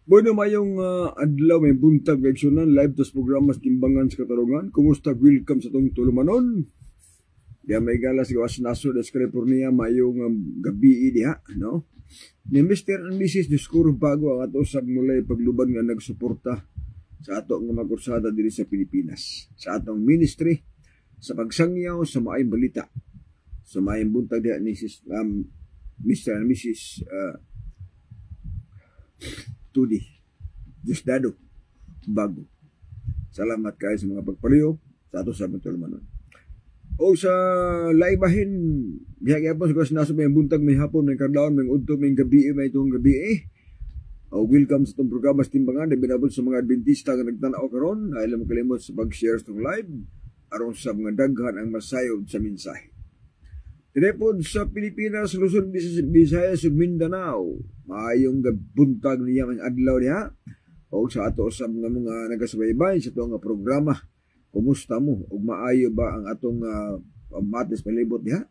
Bueno, mayong adlaw may buntag reaksyonan live tos programa sa Timbangan sa Katarungan. Kumusta? Welcome sa tong tulumanon. Diya may gala sa gawas naso des California mayong gabi diha, no? Ni Mr. and Mrs. Diskur bago ang ato sab mulay pagluban nga nagsuporta sa ato nga magursada diri sa Pilipinas. Sa atong ministry sa pagsangyaw sa maayong balita. Sa maayong buntag diha ni Mr. and Mrs. Tudi Diosdado bago. Salamat kayo sa mga pagpaliw sa ato sa matulmanon. O sa laibahin diha po sa nasa may buntag may hapon may kadlawon may udto may gabi may itong gabi welcome sa itong programa sa Timbangan na binabot sa mga Adventista nga nagtanaw karon. Ay lang kalimot sa pag-share sa live aron sa mga daghan ang masayod sa mensahe. Tinepod sa Pilipinas, Luzon, Visayas, ug Mindanao. Maayong buntag niya ang adlaw niya. O sa ato sa mga nagasubaybay sa itong programa. Kumusta mo? O maayo ba ang atong matis palibot niya?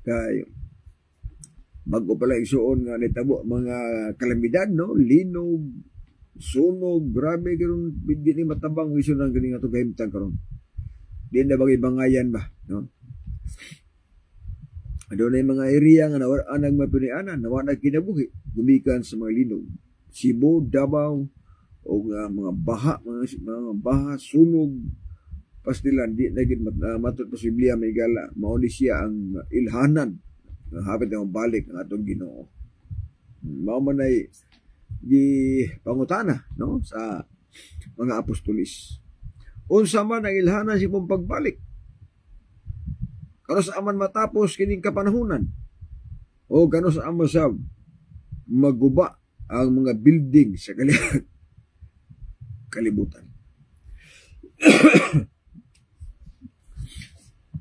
Kaya bago pala isuon nga nitabo mga kalamidad, no? Linog, sunog, grabe karon di ni matabang iso nang ganing ato gahimtang karon. Di na bagay bangayan ba, no? Adunay mga area nga anang mapunianan na wala kinabuhi gumikan sa mga linog. Cebu, Davao o mga baha, sunog, pastilan di na gid matud posibilya may gala mao ni siya ang ilhanan nga hapit na balik ang atong Ginoo. Mao man ay di pangutana, no, sa mga apostolis. Unsa man ang ilhanan si mong pagbalik? Kano sa aman matapos kining kapanahunan o kano sa aman sa maguba ang mga building sa kalibutan.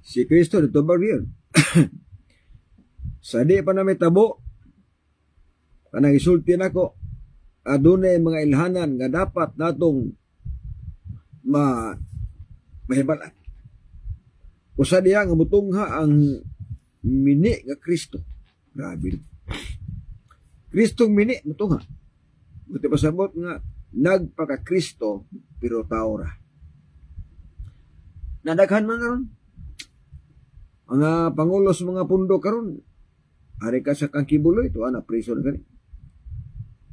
Si Kristo dito ba riyan? Sa di pa na may tabo kanang isulti nako adunay mga ilhanan nga dapat natong mahibalan. Usa diya nga mutungha ang mini nga Kristo. Grabe. Kristong mini mutungha. Buti pasabot nga nagpaka-Kristo pero tao ra. Nadaghan man karon. Mga pangulo sa mga pundo karon. Ari ka sa Kangkibuloy to ana priso na gani.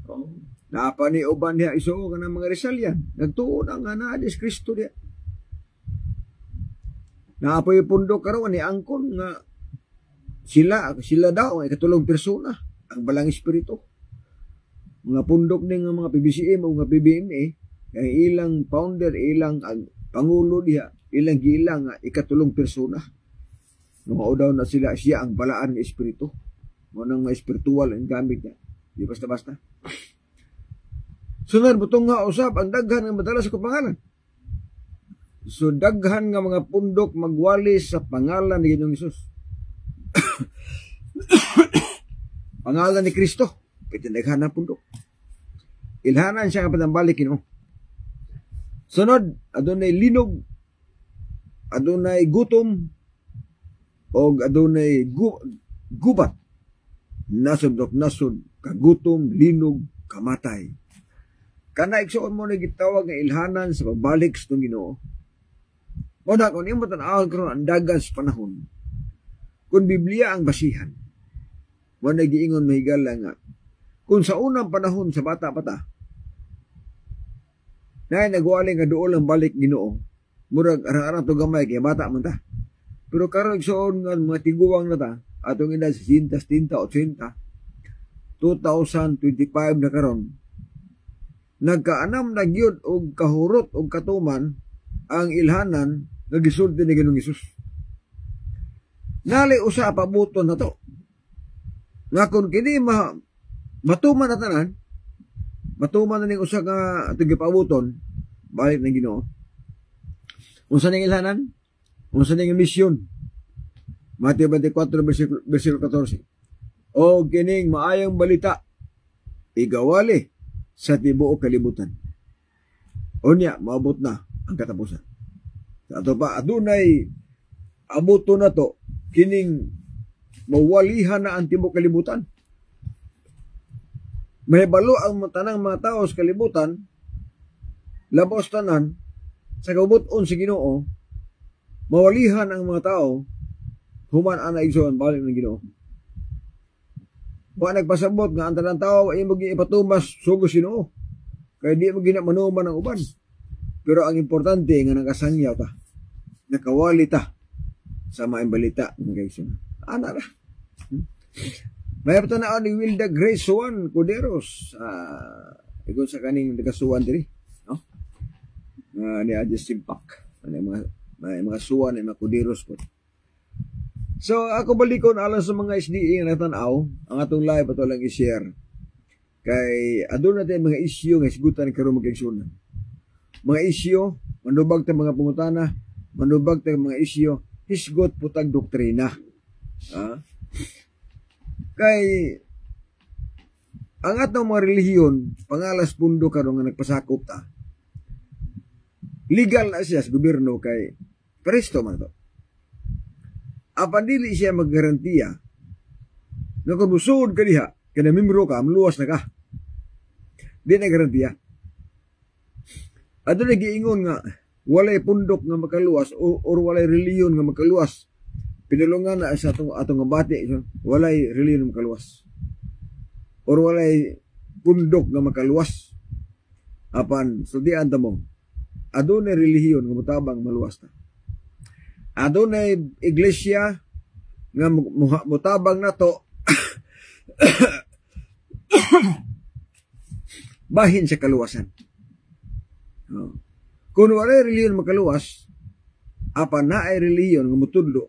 Oh, napa ni uban diha iso kanang mga Rizalian. Nagtuo na nga na dis Kristo diha. Naapoy pundo karon ni angkon nga sila daw ay katulong persona ang balang espiritu. Mga pundok ning mga PBCM o mga PBMA ang ilang founder, ilang pangulo diha, ilang gilang ikatulong persona. Mao daw na siya ang balaan ng espiritu. Mo nang espiritual ang gamit niya. Di basta-basta. Sunod butong nga usab ang daghan nga madala sa kapangalan. So daghan nga mga pundok magwali sa pangalan ni Ginoong Hesus. Pangalan ni Kristo, pitindaghan na pundok. Ilhanan siya nga patambalik Ginoo. Sunod, adunay linog, adunay gutom, o adunay gubat. Nasod, kagutom, linog, kamatay. Kana igsoon mo na gitawag nga ilhanan sa pagbalik sa Ginoo. Muna kung yung matanawan karon ang dagan sa panahon, kung Biblia ang basihan, muna giingon mahigala nga, kung sa unang panahon sa bata-bata, na nagwaling nga doon ang balik Ginoo, murag arang-arang to gamay, kaya bata man ta. Pero karon igsoon nga mga tiguwang na ta, atong ina sa 180, 2025 na karon, nagkaanam na gyud og kahurot og katuman ang ilhanan nga gisulti ni Ginoong Hesus. Nali usa pabuton na to. Nga kung kini matuman na tanan, matuman na ning usa ka atong gipabuton, balik na Ginoo. Unsa ning ilhanan? Unsa ning misyon? Mateo 24 versikulo 14. O kining maayong balita igawali sa tibuok kalibutan. Unya maabot na ang katapusan. Sa ato pa adunay abuto na to kining mawalihan na ang tibuok kalibutan. mahibalo ang tanang mga tao sa kalibutan, labos tanan, sa kabuton si Ginoo, mawalihan ang mga tao, human ana igsoon, balik ng Ginoo. Mga nagpasabot nga ang tanang tao ay maging ipatumas sugo Ginoo. Kaya di mo ginamanuman ang uban. Pero ang importante nga nakasangyaw ta, nakawali ta sa maayong balita ng igsoon. Ana ra. May patanaan ni Wilda Grace Juan Cuderos, igon sa kaning nagasuan diri, no? Ni Adjust Simpak, may mga suwan, may mga Cuderos po. So, ako balikon alang sa mga SDA na natanaw, ang atong live ato lang i-share. Kay, adun natin mga isyu nga isgutan karon mag-igsunan. Mga isyu, manubag ta mga pangutana, manubag ta mga isyu, hisgot putag doktrina. Kay ang atong mga relihiyon, pangalas pundo karon nga nagpasakop ta. Legal na siya sa gobyerno kay presto man to. Apan dili siya maggarantiya nga kung musud ka diha, kaya membro ka, luwas na ka. Di na garantiya. Adto na giingon nga walay pundok nga makaluwas or walay relihiyon nga makaluwas. Pinulungan na sa atong bati, walay reliyon makaluwas. Or walay pundok nga makaluwas. Apan, sudian ta mo, adunay relihiyon nga mutabang maluwas ta. Adunay iglesia nga mutabang na to bahin sa kaluwasan. Kung walay reliyon makaluwas, apan na ay reliyon nga mutudlo,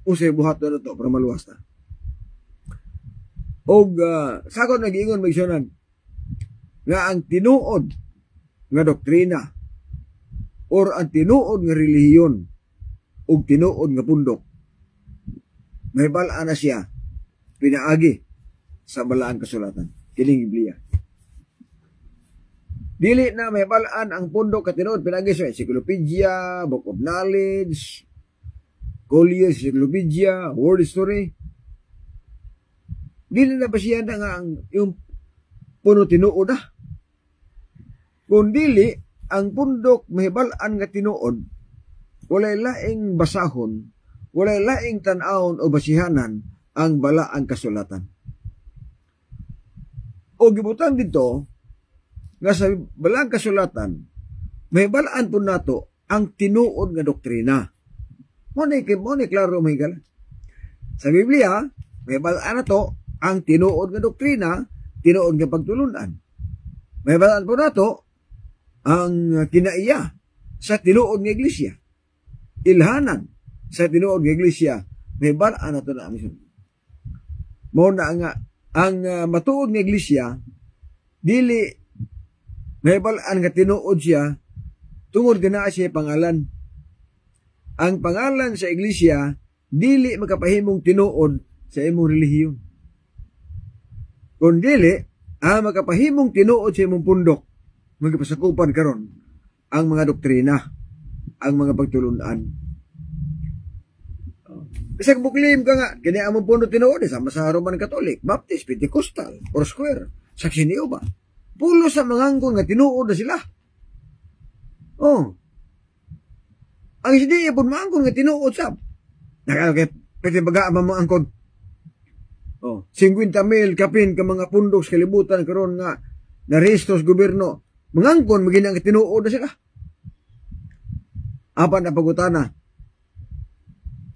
usay buhat na to para maluwas ta. Og sakot nag-ingon maigsunan nga ang tinuod nga doktrina or ang tinuod nga relihiyon og tinuod nga pundok may bala na siya pinaagi sa balaang kasulatan kining Biblia. Dili na may balaan ang pundok ka tinuod pinaagi sa encyclopedia, book of knowledge, Collier's Encyclopedia, World History. Dili na ba siya na nga yung puno tinuod na? Kung dili, ang pundok mahibalaan nga tinuod, walay laing basahon, walay laing tanawon o basihanan ang balaang kasulatan. O gibutan dito, nga sa balaang kasulatan, mahibalaan po nato ang tinuod nga doktrina. Muna klaro mahigal. Sa Biblia, may balaan na to, ang tinuod nga doktrina, tinuod nga pagtulunan. May balaan po na to, ang kinaiya sa tinuod nga iglesia. Ilhanan sa tinuod nga iglesia, may balaan na to na amisyon. Muna nga, ang matuod nga iglesia, dili, may balaan nga tinuod siya, tungod na siya pangalan. Ang pangalan sa iglesia, dili makapahimong tinuod sa imong relihiyon. Kung dili, makapahimong tinuod sa imong pundok, magpasakupan karon ang mga doktrina, ang mga pagtulunan. Kasi buklim ka nga, kaya among pundok tinuod, sama sa Roman Catholic, Baptist, Pentecostal, or Square, Saksi ni Jehovah. Pulo sa mga angkon nga tinuod na sila. Ang hindi pun maangkon nga tinuod sab. Nakakit pwede baga ang mga angkon. 50,000 kapin ka mga pundok sa kalibutan karon nga narestos gobyerno. Mangangkon magina nga tinuod na sila. Apan na pagutana.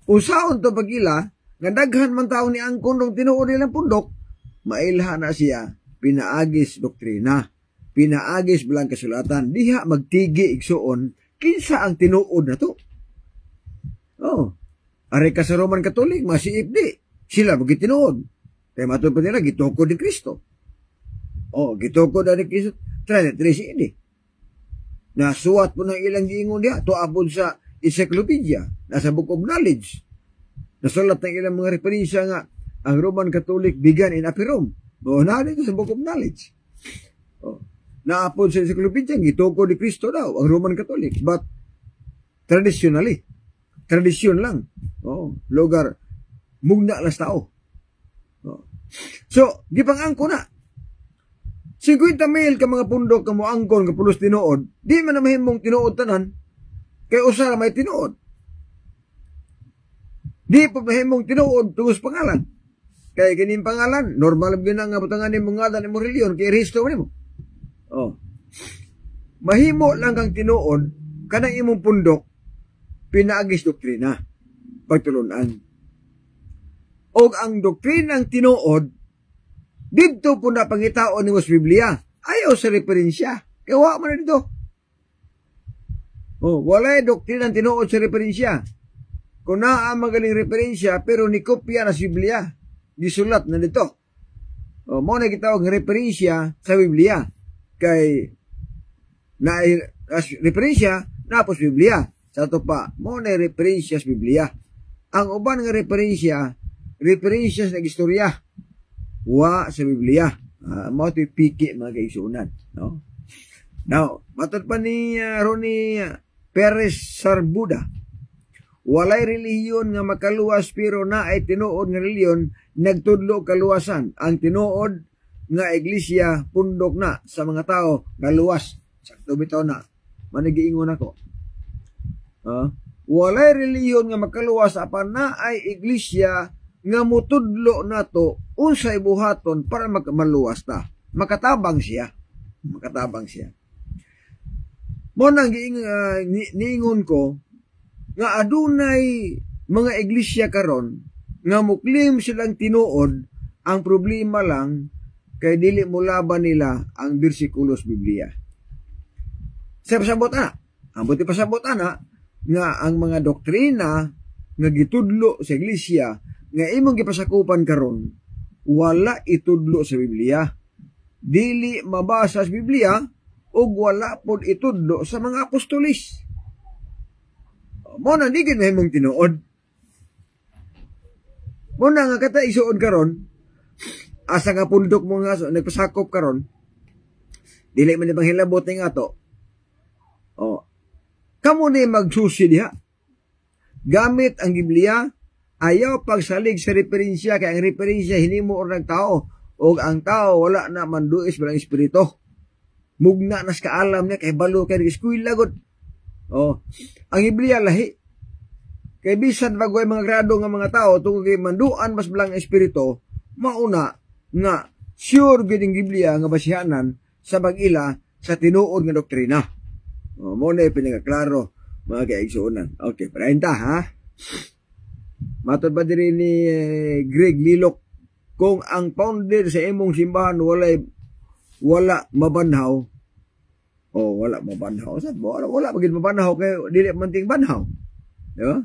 Usaon to pagila nga daghan man taon ni angkon ng tinuod nilang pundok, mailhan na siya pinaagis doktrina, pinaagis bilang kasulatan, diha magtigi igsuon kinsa ang tinuod na to. Are ka sa Roman Catholic, masiip di. Sila maging tinuod. Kaya matod pa nila, gitoko ni Kristo. Gitoko na ni Kristo. Trinity ini. Nasuwat po ng ilang giingon diya. Tuapod sa encyclopedia. Nasa book of knowledge. Nasulat ng ilang mga referensya nga ang Roman Catholic began in Apirum. Na dito sa book of knowledge. Naapod sa encyclopedia, gitoko ni Kristo daw, ang Roman Catholic. But, traditionally, tradisyon lang. Lugar, mugna las tao. So, di pang angko na. 50,000 ka mga pundok ka mo angkon ka pulos tinuod, di man na mahimong tinuod tanan, kay usa may tinuod. Di pa mahimong tinuod tungos pangalan. Kay kining pangalan, normal gina nga butangan ni mga ngalan mo reliyon, kay rehisto mo. Oh. Mahimo lang kang tinuod, kanang imong pundok, pinaagis doktrina, pagtulunan. O ang doktrinang tinuod, dito po na pangitaon ni Mas Biblia. Ayaw sa referensya. Kaya wala mo na dito. Oh, wala doktrinang tinuod sa referensya. Kung naa magaling referensya, pero ni kopya na sa Biblia. Gisulat na dito. Oh, mo na kitawag ng referensya sa Biblia. Kay na referensya na po sa Biblia. Sa ito pa, mo na referensya sa Biblia. Ang uban ng referensya sa istorya. Wa sa Biblia. Mao ti piki mga kaigsuonan, no? Now, matod pa ni Ronnie Perez Sarbuda. Walay relihiyon nga makaluwas pero na ay tinuod nga relihiyon nagtudlo kaluwasan. Ang tinuod nga iglesia pundok na sa mga tao nga luwas. Sakto bitaw na. Manigiingon ako. Walay relihiyon nga makaluwas apan na ay iglesia nga mutudlo nato unsay buhaton para maluwas ta. Makatabang siya. Mo nang niingon ko nga adunay mga iglesia karon nga muklim silang tinuod, ang problema lang kay dili mo laban nila ang bersikulos Biblia. Sa pasabot ana, ang buti pasabot ana nga ang mga doktrina nga gitudlo sa iglesia nga imong gipasakupan karon wala itudlo sa Biblia, dili mabasa sa Biblia ug wala pod itudlo sa mga apostolis. Mo na di gid mahimong tinuod. Mo na nga kata isuod karon asa nga pundok mo nga nagpasakop karon dili man ibang hilabot ni ato. Oh, kamo ni magsusi diha gamit ang Biblia. Ayaw pagsalig sa referensya, kaya ang referensya hinimo or ng tao, o ang tao wala na manduis balang espirito. Mugna nas kaalam niya, kay balo kay eskwela gud. Oh, ang Biblia lahi. Kay bisan bagway mga grado nga mga tao tungod kay manduan mas balang espirito, mauna nga sure gid ang Biblia nga basihanan sa pag-ila sa tinuod nga doktrina. Oh, mo na pinagaklaro mga kaigsuonan. Okay, parenta ha. Matod ba diri ni Greg Lilok, kung ang founder sa imong simbahan wala mabanhaw, wala mabanhaw, wala maging mabanhaw kay dili man ting banhaw. Di ba?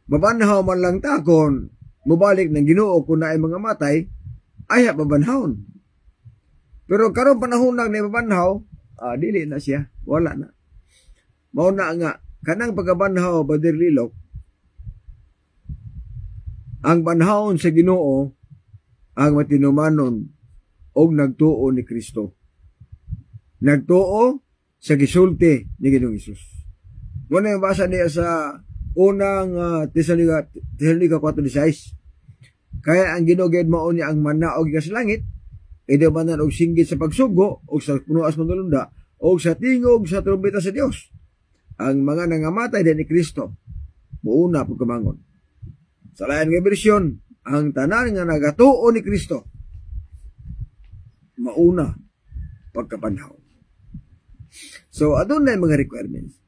Mabanhaw man lang ta kon mubalik ng Ginoo kung naay mga matay, ay mabanhawon. Pero karon panahon nang mabanhaw, dili na siya, wala na. Mao na nga kanang pagabanhaw ba diri Lilok, ang banhawon sa Ginoo ang matinumanon og nagtuo ni Kristo. Nagtuo sa gisulti ni Ginoong Hesus. Muna yung basa niya sa unang Tesalonica 4:16. Kaya ang Ginoo gayud mao niya ang manaog sa langit, idabanan og singgit sa pagsugo og sa punuas manulunda og sa tingog sa trumpeta sa Dios. Ang mga nangamatay din ni Kristo muuna pagkamangon. Sa lain nga bersyon, ang tanan nga nagatuo ni Kristo mauna pagkapanhaw. So, adunay mga requirements.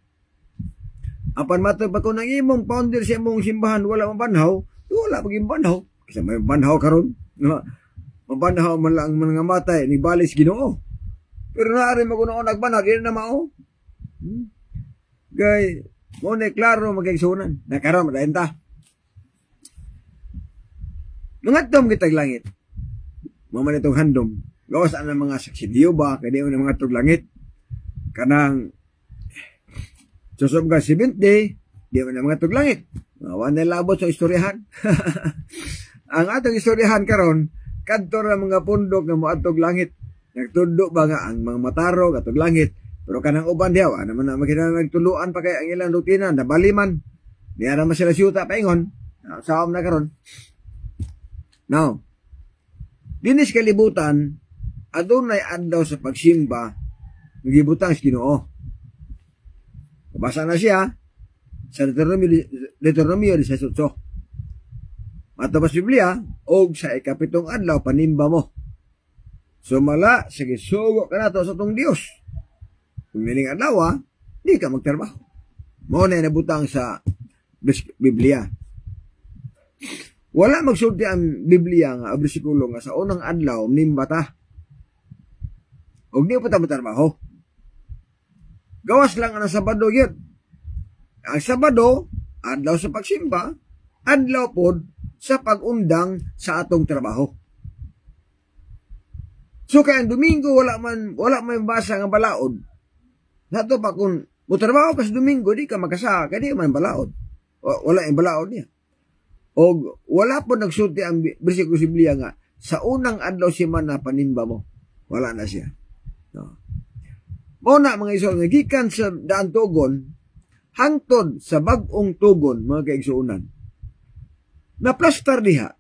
Apan matod pa kung nang imong founder sa imong simbahan wala mabanhaw, wala maging banhaw. Kasi may banhaw karon, mabanhaw man lang ang mga matay ni balis Ginoo. Pero naari magunoon nagbanhaw dili na mao. Gay, mo na klaro magigsunan. Nakaron madayenta. Mga tom kitag langit. Maman itong handom. Gawas ang mga saksi diyo ba? Kaya diyo ng mga tog langit. Kanang susob ka 70, diyo ng mga tog langit. Mawan na labot sa istoryahan. Ang atong istoryahan karon kadto ra mga pundok nga moadtog langit. Nagtundo ba nga ang mga matarog atog langit. Pero kanang uban diyaw, naman na makinang nagtuluan pa kay ang ilang doktrina, nabaliman. Diya naman sila siyuta paingon. Saom na karon. Now, dinis kalibutan, adunay adlaw sa pagsimba nagibutang sa Ginoo. Basa na siya sa Deuteronomio 18. Matapos Biblia, og sa ikapitong adlaw panimba mo. Sumala, sige sugo ka na to sa tong Dios. Kung niling adlaw, di ka magtrabaho. Mo na nabutang sa Biblia. Wala magsulti ang Biblia nga bersikulo nga sa unang adlaw nimba ta. Og di pa ta matrabaho. Gawas lang ang Sabado yun. Ang Sabado, adlaw sa pagsimba, adlaw pod sa pag-undang sa atong trabaho. So kaya ang Domingo wala man basa nga balaod. Nato pa kung mutrabaho ka sa Domingo, di ka makasa, kaya di man balaod. Wala yung balaod niya. O wala po nagsulti ang bersikulo sa Biblia nga sa unang adlaw semana panimba mo. Wala na siya. No. Muna mga isol nga gikan sa daan tugon hangtod sa bag-ong tugon mga kaigsuunan. Naplastar diha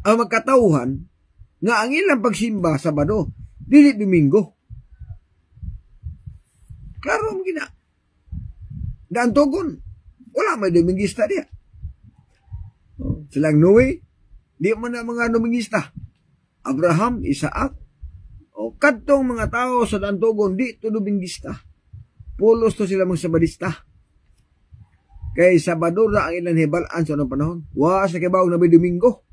ang magkatauhan nga ang ilang pagsimba Sabado dili Domingo. Klaro mo gina. Daan tugon wala may Domingista diha. Silang Noe, di man na mga Domingista. Abraham, Isaac, o kadtong mga tao sa Dantugon, di to Domingista. Pulos to sila mga Sabadista. Kay Sabado ra ang ilang hibalaan sa anong panahon. Wa sa kibaw na may Domingo.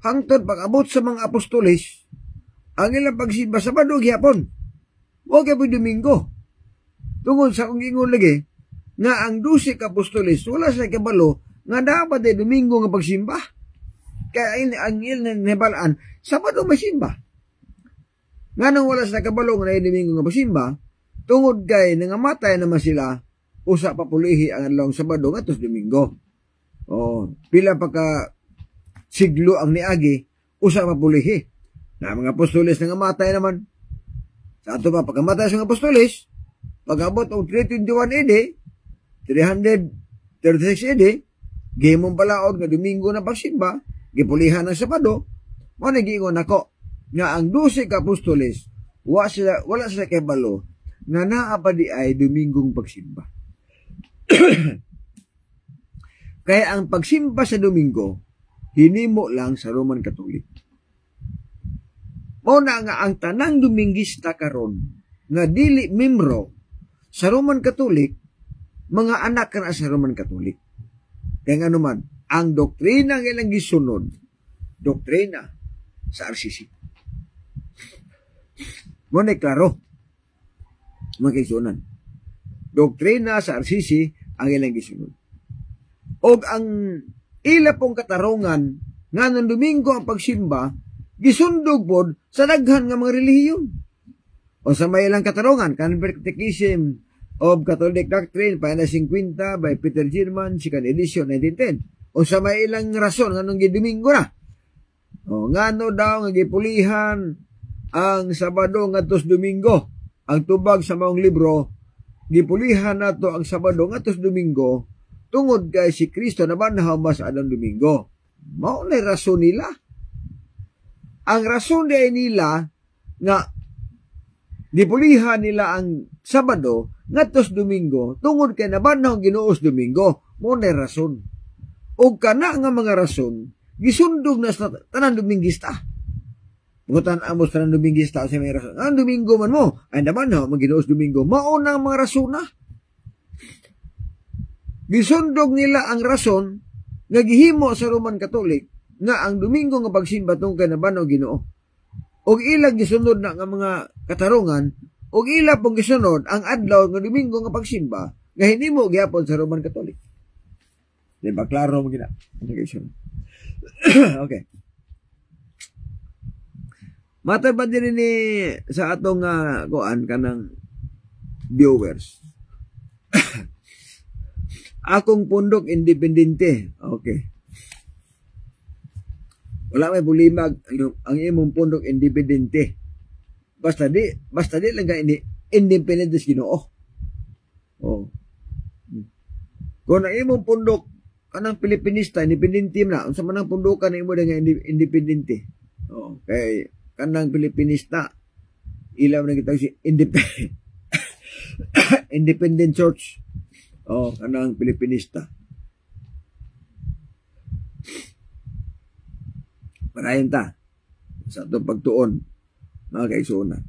Hangtod pag-abot sa mga apostoles, ang ilang pagsimba Sabado gihapon. Wa kay Domingo. Tungod sa kung ingon lagi, nga ang 12 ka apostoles, wala sa kabalo, nga dapat ay Domingo nga pagsimba. Kaya ang ilang hibalaan, Sabado may simba. Nga nang wala sa kabalo nga na Domingo nga pagsimba, tungod kay nangamatay naman sila, usa pa pulihi ang adlawng Sabado nga tos Domingo. Pila pa ka siglo ang niagi, usa pa pulihi. Na mga apostoles nangamatay naman. Sa ato pa, pagkamatay sa mga apostoles, pag-abot og 321 AD, 336 AD, gihimong balaod nga Domingo na pagsimba, gipulihan ng Sabado, mo nagiingon ako nga ang 12 ka apostoles wala sila kabalo nga naa pa di ay Domingong pagsimba. Kaya ang pagsimba sa Domingo hinimo lang sa Roman Catholic. Mao na nga ang tanang Domingista karon nga dili membro sa Roman Catholic, mga anak ka na sa Roman Catholic. Kaya nga naman, ang doktrina ng ilang gisunod, doktrina sa RCC. Muna klaro, mga kaisunan. Doktrina sa RCC ang ilang gisunod. O ang ila pong katarungan nga ng Domingo ang pagsimba, gisundog pod sa daghan nga mga relihiyon. O sa may ilang katarungan, Convert Catechism of Catholic Doctrine, Pahina 50 by Peter Girman, second edition, 1910. O sa may ilang rason, nga nung Domingo na. O nga no daw, nga gipulihan ang Sabado nga tos Domingo. Ang tubag sa maong libro, gipulihan na to ang Sabado nga tos Domingo, tungod kay si Kristo na banhaw mas adang Domingo. Mao na rason nila. Ang rason day nila nga gipulihan nila ang Sabado ngatos Domingo tungod kay nabanhaw Ginoo sa Domingo, mo na rason. O kana nga mga rason gisundog na sa tanan Domingista. Ngutan amos tanan Domingista sa may rason. Ang Domingo man mo ay nabanhaw ang Ginoo sa Domingo, mao na ang mga rason na. Gisundog nila ang rason nga gihimo sa Roman Catholic nga ang Domingo nga pagsimba tungod kay nabanhaw Ginoo. Og ilang gisunod na nga mga katarungan, og ila pong gisunod ang adlaw nga Domingo nga pagsimba nga hinimo gyapon sa Roman Catholic. Di ba klaro mo gina? Okay. Matay ba din ni sa atong kuan kanang viewers? Akong pundok independente. Okay. Wala may bulimag ang imong pundok independente. Basta di lang ka independent sa Ginoo. Oh. Kung ang imong pundok kanang Pilipinista, independente na, unsa man ang pundokan imo nga independente. Oh, kay kanang Pilipinista. Ilaw na kita si Independent Church. Kanang Pilipinista. Parayon ta sa itong pagtuon, mga kaigsunan.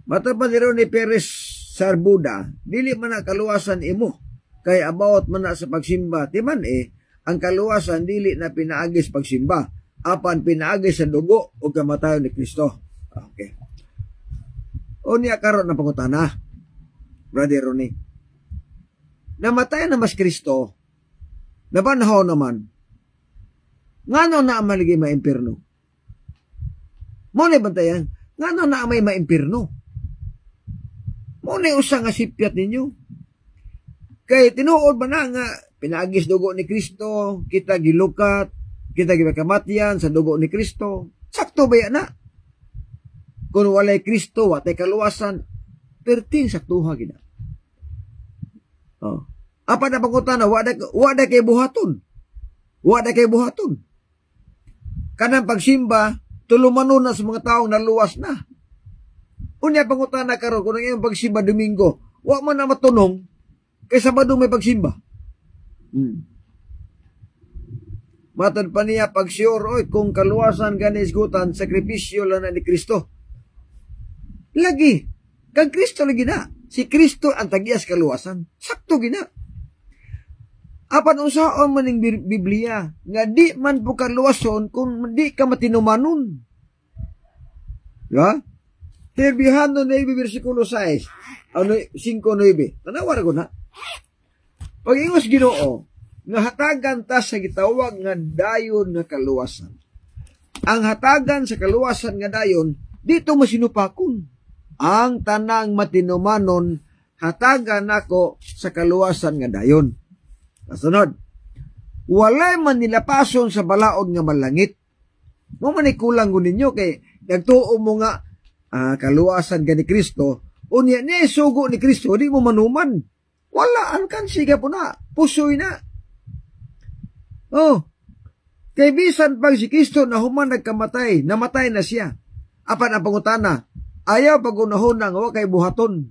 Matapad ni Perez Sarbuda, dili man na kaluwasan imo, kay about man na sa pagsimba, timan ang kaluwasan dili na pinaagis pagsimba, apan pinaagis sa dugo o kamatayon ni Kristo. Okay. O niya karon na pangutana, Brother Ronnie. Namatay na mas Kristo, nabanhaw naman, ngano na maligi maimpirno? Muna bantayan, ngano na may maimpirno? Muna usa nga sipyat ninyo. Kay tinuod ba na nga, pinaagis dugo ni Kristo, kita gilukat, kita gikamatian sa dugo ni Kristo. Sakto ba yan na? Kung walay Kristo, watay kaluwasan, perting saktuha gina. Apa na pangutana, wada kay buhaton. Wada kay buhaton. Kanang pagsimba, tulumanon na sa mga taong naluwas na. Unya pangutana karon kung ang pagsimba Domingo, wa man na matunong, kay Sabado may pagsimba. Matod pa niya pagsiyor, kung kaluwasan gani isgutan, sakripisyo lang na ni Kristo. Lagi, kang Kristo lagi na. Si Kristo ang tagias kaluwasan. Sakto gina. Apan usaon man ning Biblia nga di man po kaluwason kung di ka matinumanon. Ya? Terbihano na ibi versikulo 6. 5:9. Tanawar ko na. Pag-ingos Ginoo nga hatagan ta sa gitawag nga dayon nga kaluwasan. Ang hatagan sa kaluwasan nga dayon dito masinupakon. Ang tanang matinumanon hatagan nako sa kaluwasan nga dayon. Kasunod, walay man nilapason sa balaod nga malangit. Mo man kulang ko ninyo kay nagtuo mo nga kaluwasan ka ni Kristo, unya ni sugo ni Kristo, di mo manuman. Wala, ang kansiga po na, pusoy na. Kay bisan pag si Kristo na human nagkamatay, namatay na siya. Apan ang pangutana, ayaw pagunahon nga wa kay buhaton.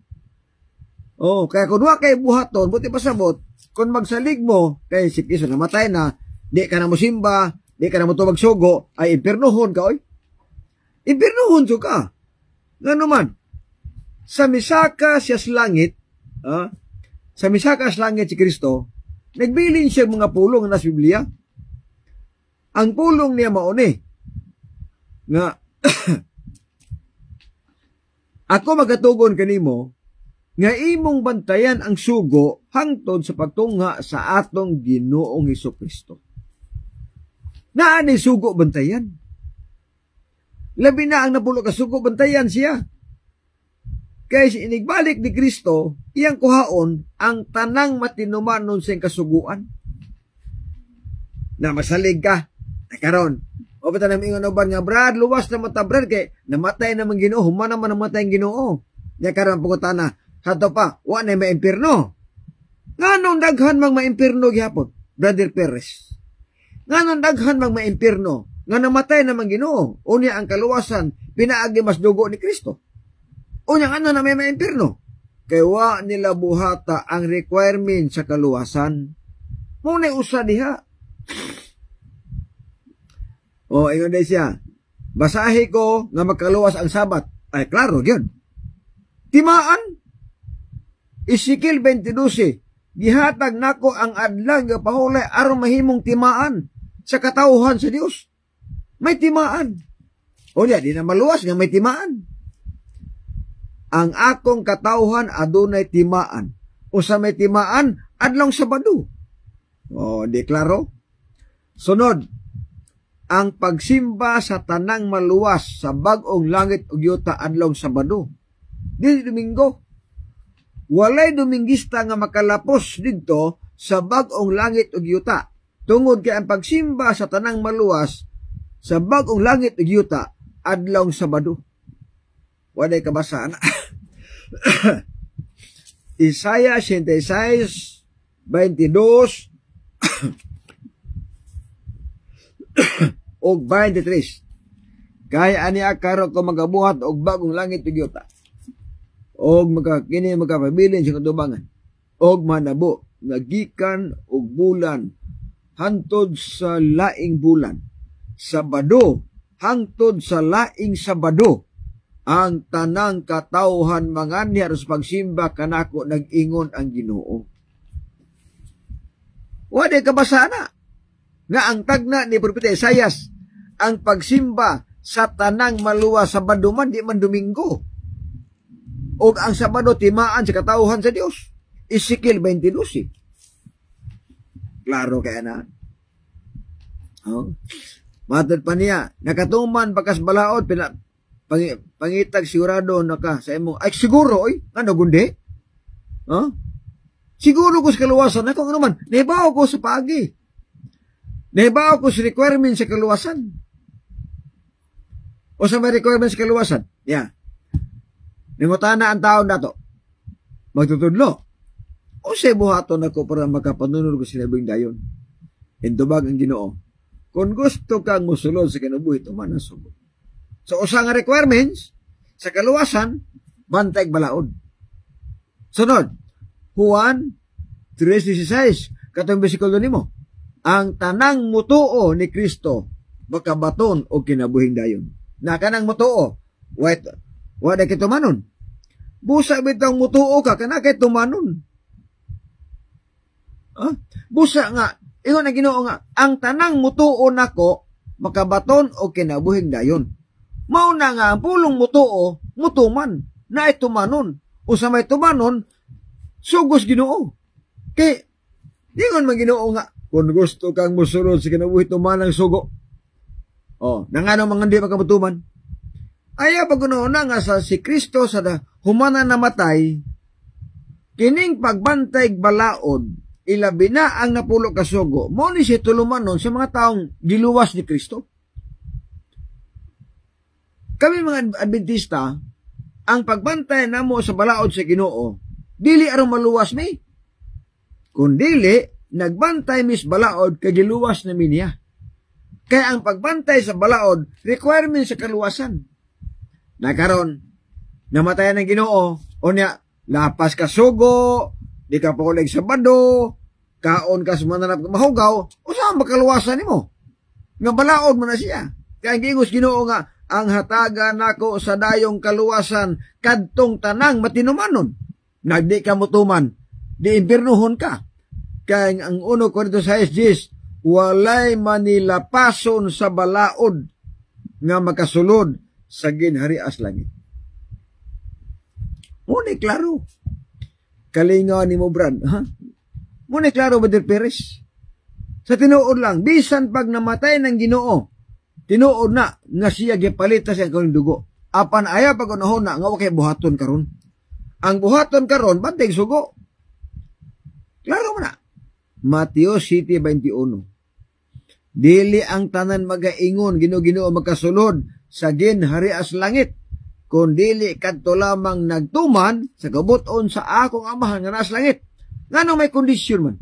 Kaya kung wa kay buhaton, buti pasabot, kung magsalig mo, kay si Kristo namatay na, di ka na musimba, di ka na mutubag sugo, ay impirnohon ka, oy. Impirnohon so ka. Nga naman, sa misaka siya sa langit, sa misaka sa langit si Kristo, nagbilin siya mga pulong na sa Biblia. Ang pulong niya mauni, nga, ako magatugon kanimo, nga imong bantayan ang sugo hangtod sa pagtungha sa atong Ginoong Hesukristo. Naani sugo bantayan? Labi na ang napulo ka sugo bantayan siya. Kaya inigbalik ni Kristo, iyang kuhaon ang tanang matinumanon sa kasuguan. Na masalig ka, karon. O ba tanang ingon uban nga, Brad, luwas na mata, Brad, kay namatay naman Ginoo, human naman namatay ang Ginoo. Nya karon pagutana, hato pa, wa na may impirno. Nganong daghan mang maimpirno gihapon, Brother Perez? Nganong daghan mang maimpirno nga namatay naman Ginoo? Unya ang kaluwasan pinaagi mas dugo ni Kristo. Unya ano na may maimpirno? Kay wa nila buhata ang requirement sa kaluwasan. Muna usa diha. Ingon day siya, basahi ko nga magkaluwas ang Sabat. Ay, klaro, yun. Timaan. Ezekiel 22, gihatag nako ang adlang nga pahulay aron mahimong timaan sa katawhan sa Dios. May timaan. Di na maluwas nga may timaan. Ang akong katawhan adunay timaan. O sa may timaan, adlong Sabado. Di klaro? Sunod, ang pagsimba sa tanang maluwas sa bag-ong langit ug yuta adlong Sabado. Dili Domingo. Walay Dominggista nga makalapos didto sa bag-ong langit ug yuta. Tungod kay ang pagsimba sa tanang maluwas sa bag-ong langit ug yuta adlong Sabado. Walay kabasaan. Isaiah 66:22 og 23. Kaya ani akaro ko magabuhat og bagong langit ug yuta. Og kini magapabilin sa katubangan. Og manabo nga gikan og bulan hantod sa laing bulan. Sabado hangtod sa laing Sabado ang tanang katawhan manganyar sa pagsimba kanako nag-ingon ang Ginoo. Wala kabasa na nga ang tagna ni Propeta Isaias ang pagsimba sa tanang maluwa Sabado man di man Domingo. Og ang Sabado timaan sa katawhan sa Dios. Ezekiel 22. Klaro kaya na. Oh. Matod pa niya, nakatuman bakas balaod, pangitag sigurado naka sa imong, ay siguro, ano gundi? Huh? Siguro ko sa kaluwasan, ako naman, nahibaw ko sa pagi. Nahibaw ko sa requirement sa kaluwasan. O sa may requirement sa kaluwasan? Yeah. Ningutana ang taon na to. Magtutudlo. O sa buhaton ako para makapanunod ko sinabing dayon. Hintubag ang Ginoo. Kung gusto kang musulod sa kinabuhi, tuman ang sugod. So, usa nga requirements, sa kaluwasan, bantay balaod. Sunod, Juan 3:16, katong bersikulo nimo, ang tanang mutuo ni Kristo, makabaton o kinabuhing dayon. Na kanang mutuo, wala kay tumanon. Busa bitang mutuo ka, kana kay tumanon. Busa nga, ingon ang Ginoo nga, ang tanang mutuo nako makabaton o kinabuhing dayon. Mao na nga ang pulong mutuo, mutuman, na tumanon. O sa may tumanon, sugos Ginoo. Kay, ingon man Ginoo nga, kung gusto kang musulod sa kinabuhi tumanang sugo. Nangano mga hindi makamutuman. Ayaw pag-una nga sa si Kristo sa humana namatay, kining pagbantay balaod, ilabi na ang napulo kasugo, mo ni siya tulumanon sa mga taong giluwas ni Kristo. Kami mga Adventista, ang pagbantay namo sa balaod sa Ginoo, dili aron maluwas mi. Kung dili, nagbantay mis balaod kay giluwas na niya. Kaya ang pagbantay sa balaod, requirement sa kaluwasan. Nakaron, namatayan ng Ginoo, o niya, lapas ka sugo, di ka paulig sa Sabado, kaon ka sa mananap mahugaw, o saan makaluwasan nimo? Nga balaod mo na siya. Kaya ang gingos Ginoo nga, ang hataga nako sa dayong kaluwasan, kadtong tanang matinumanon. Nagdi ka mutuman, di impirnuhon ka. Kaya ang 1 Corintios 6:10, walay manilapason sa balaod nga makasulod sa ginharias langit. Muna klaro. Kalingaw ni mo, Brad. Muna klaro, Brother Perez. Sa tinuod lang, bisan pag namatay ng Ginoo, tinuod na nga siya gipalita sa kanyang dugo. Apan aya pag unahon na nga wakay buhaton karon. Ang buhaton karon bantay sugo. Klaro mo na. Mateo 7:21. Dili ang tanan magaingon Ginoo makasulod sa ginharias langit, kun dili kadto lamang nagtuman sa kabuton sa akong Amahan nga nasa langit. Nganong may kondisyon man?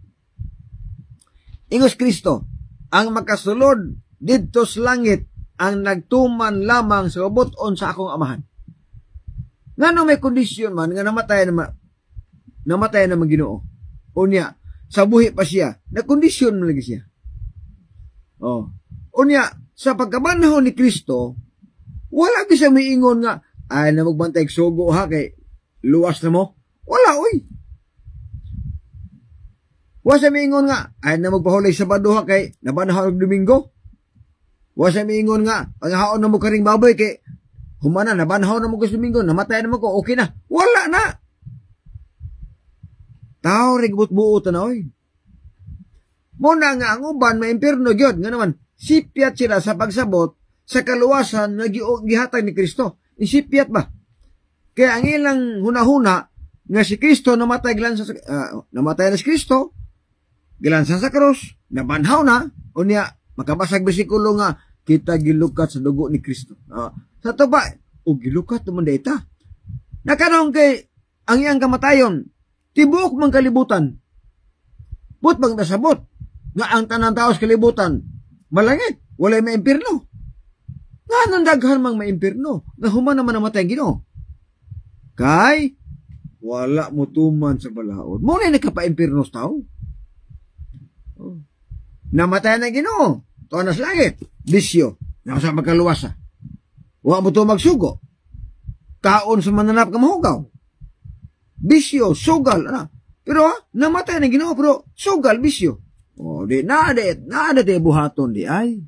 Ingos Kristo, ang makasulod didto sa langit ang nagtuman lamang sa kabuton sa akong Amahan. Nganong may kondisyon man nga namatay na Ginoo. Unya, sa buhi pa siya, nagkondisyon mo lagi siya. Unya, sa pagkabanahon ni Kristo, wala di siya miingon nga, ay na magbantay sugo ha, kay luwas na mo. Wala, oy. Wala siya miingon nga, ay na magpahulay sa Sabado ha, kay nabanahon ng Domingo. Wala siya miingon nga, paghahaon na mo karing baboy, kay humana, nabanahon na mo sa Domingo, namatay na mo ko, okay na. Wala na. Tao rin buot-buot na, oy. Muna nga, ang uban, may impirno gyud nga naman, sipiat sila sa pagsabot, sa kaluwasan na gihatag ni Kristo. Isipiat ba? Kaya ang ilang hunahuna nga si Kristo namatay na si Kristo, gilansan sa krus, nabanhaw na, unya makabasag bersikulo nga kita gilukat sa dugo ni Kristo. Sa to ba, gilukat naman data. Nakanong kay ang iyang kamatayon, tibuok mang kalibutan. But bang nasabot nga ang tanang tao sa kalibutan malangit, walay maimpirno. Nga nang daghan mang maimpirno, nga human naman namatay ang Ginoo. Kay, wala mo tuman sa balaod. Muna nakapaimpirno sa tao. Oh. Namatay na Ginoo. Tuwa na sa langit. Bisyo. Nasa magkaluwasa. Wala mo to magsugo. Kaon sa mananap ka mahugaw. Bisyo, sugal. Pero namatay na Ginoo, pero sugal, bisyo. Oh, di nada buhaton di ay.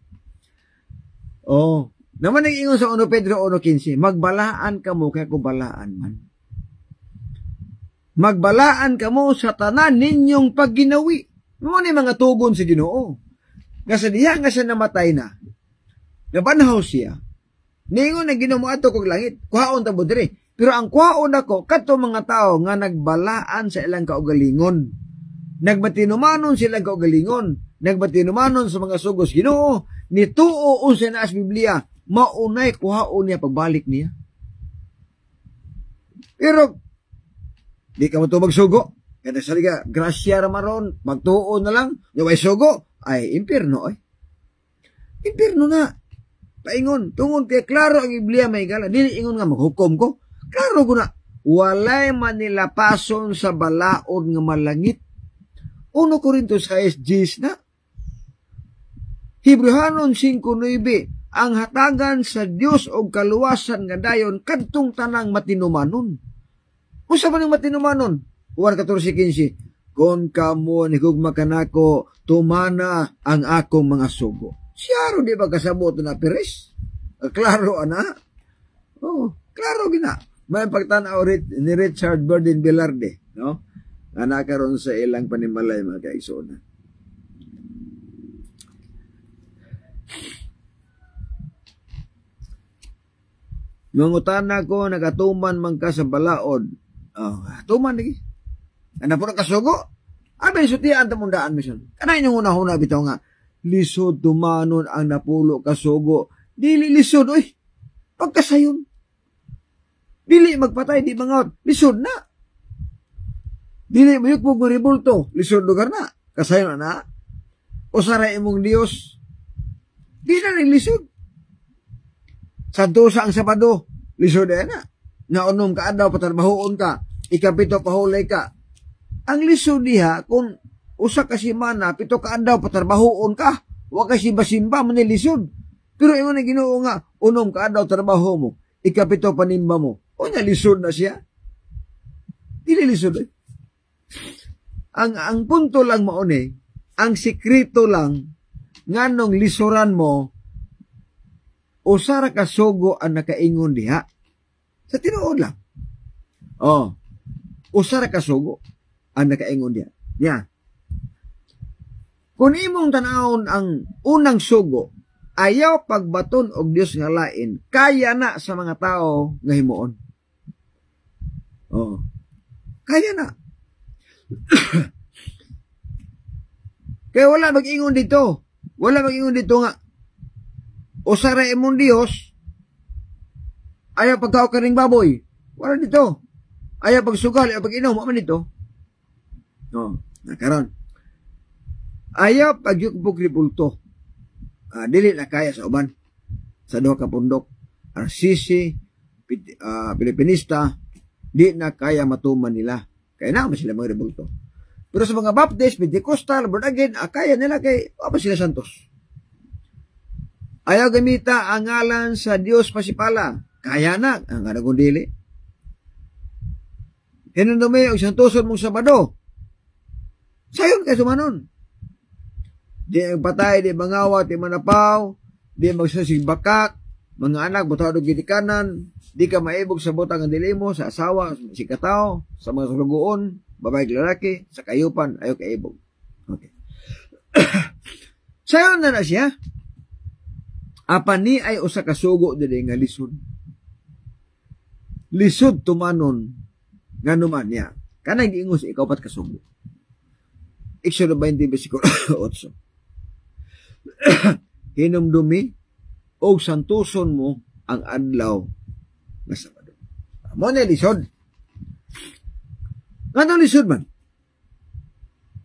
Oh, naman nag-ingon sa 1 Pedro 1:15, magbalaan ka mo kaya ko balaan man. Magbalaan ka mo sa tanan ninyong pagginawi. Mo ni mga tugon sa Ginoo. Nga sa diha nga siya namatay na. Nabanhaw siya. Ningon na Ginoo mo ato kog langit. Kuhaon ta mo diri. Pero ang kuhaon ako kadto mga tao nga nagbalaan sa ilang kaugalingon. Nagbatinumanon silang kaugalingon. Nagbatinumanon sa mga sugos Ginoo. Nituo unsa na as Biblia, maunay kuhaon niya pagbalik niya. Pero di ka mo to magsugo. Kaya saliga, grasya ramaron, magtuo na lang, yung may sugo, ay impirno ay. Impirno na. Paingon, tungod kay klaro ang Biblia may gala. Dili ingon nga maghukom ko. Klaro ko na. Walay manilapason sa balaod nga malangit. 1 Corintios 6:10 na. Hebrehanon 5:9, ang hatagan sa Dios og kaluwasan nga dayon kadtong tanang matinumanon. Usa man ang matinumanon? 1:14, kon kamo nigugma kanako, tumana ang akong mga sugo. Siyaro di ba kasabot na Peres? Klaro ana? Oh, klaro gina. May pagtanaw ni Richard Burden Velarde, no? Ana karon sa ilang panimalay mga kaigsoon. Mangutana ko nagatuman man ka sa balaod. Oh, tuman lagi. Ana puro kasugo. Abi sutian ta mundaan mission. Kana inyong una-una bitaw nga lisod tumanon ang napulo kasugo. Dili lisod oy. Pagkasayon. Dili magpatay di mangaot. Lisod na. Dili mayukmog mo ribulto. Lisod lugar na. Kasayon na. Usara imong Dios. Di na rin lisod. Santo sa ang Sabado. Lisod na. Naunom ka adaw patarbahoon ka. Ikapito pahulay ka. Ang lisod diha kung usa ka simana, 7 ka adaw patarbahoon ka. Wa ka simba-simba man lisod. Pero ingon ang Ginoo nga, unom ka adaw trabaho mo. Ikapito panimba mo. O nga lisod na siya. Dili lisod eh. Ang punto lang mauni, ang sikreto lang nganong lisuran mo usara ka sugo ang nakaingon diha. Sa tinuod lang. Oh. Usara ka sugo ang nakaingon diha. Nya. Kung imong tanawon ang unang sugo, ayaw pagbaton og Dios nga lain, kaya na sa mga tao nga himuon. Oh. Kaya na. Kaya wala mag-ingon dito. Wala mag-ingon dito nga usara imong Dios ayaw pagkaw ka ring baboy. Wala dito. Ayaw pagsugal, ayaw pag-inom. Wala dito. No. Nakaroon. Ayaw pagyukbog ribulto. Dili na kaya sa uban. Sa duha ka pundok. Arsisi, Pilipinista, di na kaya matuman nila. Kaya na sila mga ribulto. Pero sa mga Baptist, Pentecostal, born again, kaya nila kay apa sila santos. Ayaw gamita ang ngalan sa Dios pasipala. Kaya na, ang kanagong dili. Hinundumi og santoson mong Sabado. Sayon kay sumanon. Di patay, di mangawat, di manapaw, di magsasig bakak, mga anak, butado gitikanan, di ka maibog sa butang ang dili mo, sa asawa, si katao, sa mga sulugoon, babae lalaki, sa kayupan, ayaw kaibog. Okay. Sayon na siya. Apan ni ay usa ka sugo dili nga lisod. Lisod tumanon nga numan niya. Kanay giingon sa ikaw pat ka sugo. Exodo 20 bersikulo 8. Hinumdumi og santuson mo ang adlaw nga Sabado. Mo na lisod. Ngano lisod man?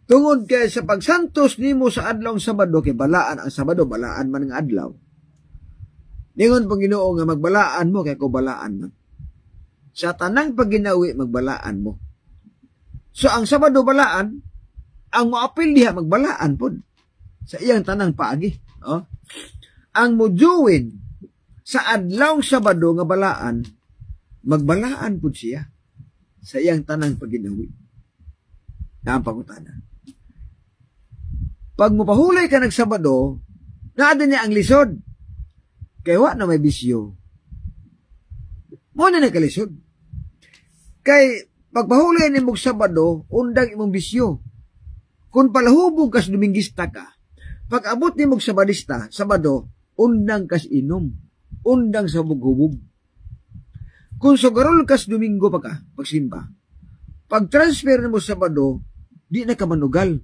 Tungod kay sa pagsantos nimo sa adlaw Sabado, kay balaan ang Sabado, balaan man ang adlaw. Ningon pang Ginoo nga magbalaan mo, kay ko balaan man. Sa tanang pagginawi, magbalaan mo. So ang Sabado balaan, ang moapil diha magbalaan po. Sa iyang tanang paagi. Oh. Ang mujuwin sa adlaw Sabado nga balaan, magbalaan po siya sa iyang tanang pagginawi. Na ang pangutana. Pag mupahulay ka nagsabado, naada niya ang lisod. Kaya wa na may bisyo. Muna na kalisod. Kay pagpahulay ni mong Sabado, undang imong bisyo. Kung palahubog kas Dominguista ka, pag abot ni mong Sabado, undang kas inom. Undang sa hubog-hubog. Kung sugarol kas Domingo pa ka, pagsimba, pag transfer ni mo Sabado, di na ka manugal.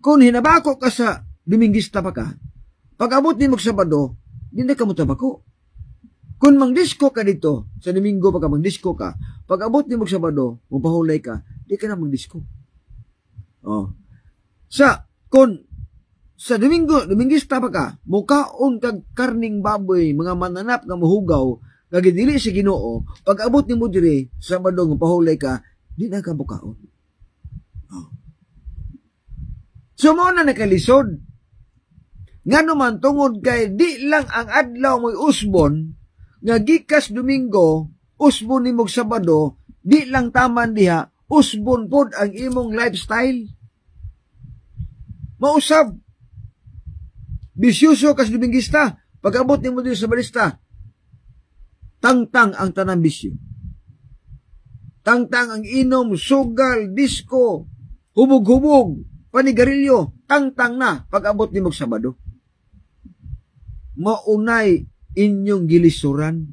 Kung hinabako ka sa Dominguista pa ka, pag abot ni mong Sabado, di na ka mutabako. Kung mangdisko ka dito, sa Domingo pa ka mangdisko ka, pag abot ni mong Sabado, mapahulay ka, di ka na mangdisko. Oh. Kung sa Dominguista pa ka, mukaon kag karning baboy, mga mananap nga mahugaw, kagidili sa Ginoo, pag abot ni mo diri, Sabado nga pahulay ka, di na ka bukaon. Oh. So mo na nakalisod. Nga naman tungod kay di lang ang adlaw mo'y usbon, nga gikas Domingo, usbon ni mong Sabado, di lang taman diha, usbon pod ang imong lifestyle. Mausab. Bisyuso kas Dominguista, pag abot ni mo diri sa Sabadista, tangtang ang tanang bisyo. Tangtang ang inom, sugal, disco, hubog-hubog, panigarilyo, tangtang na pag-abot ni mong Sabado. Maunay inyong gilisuran.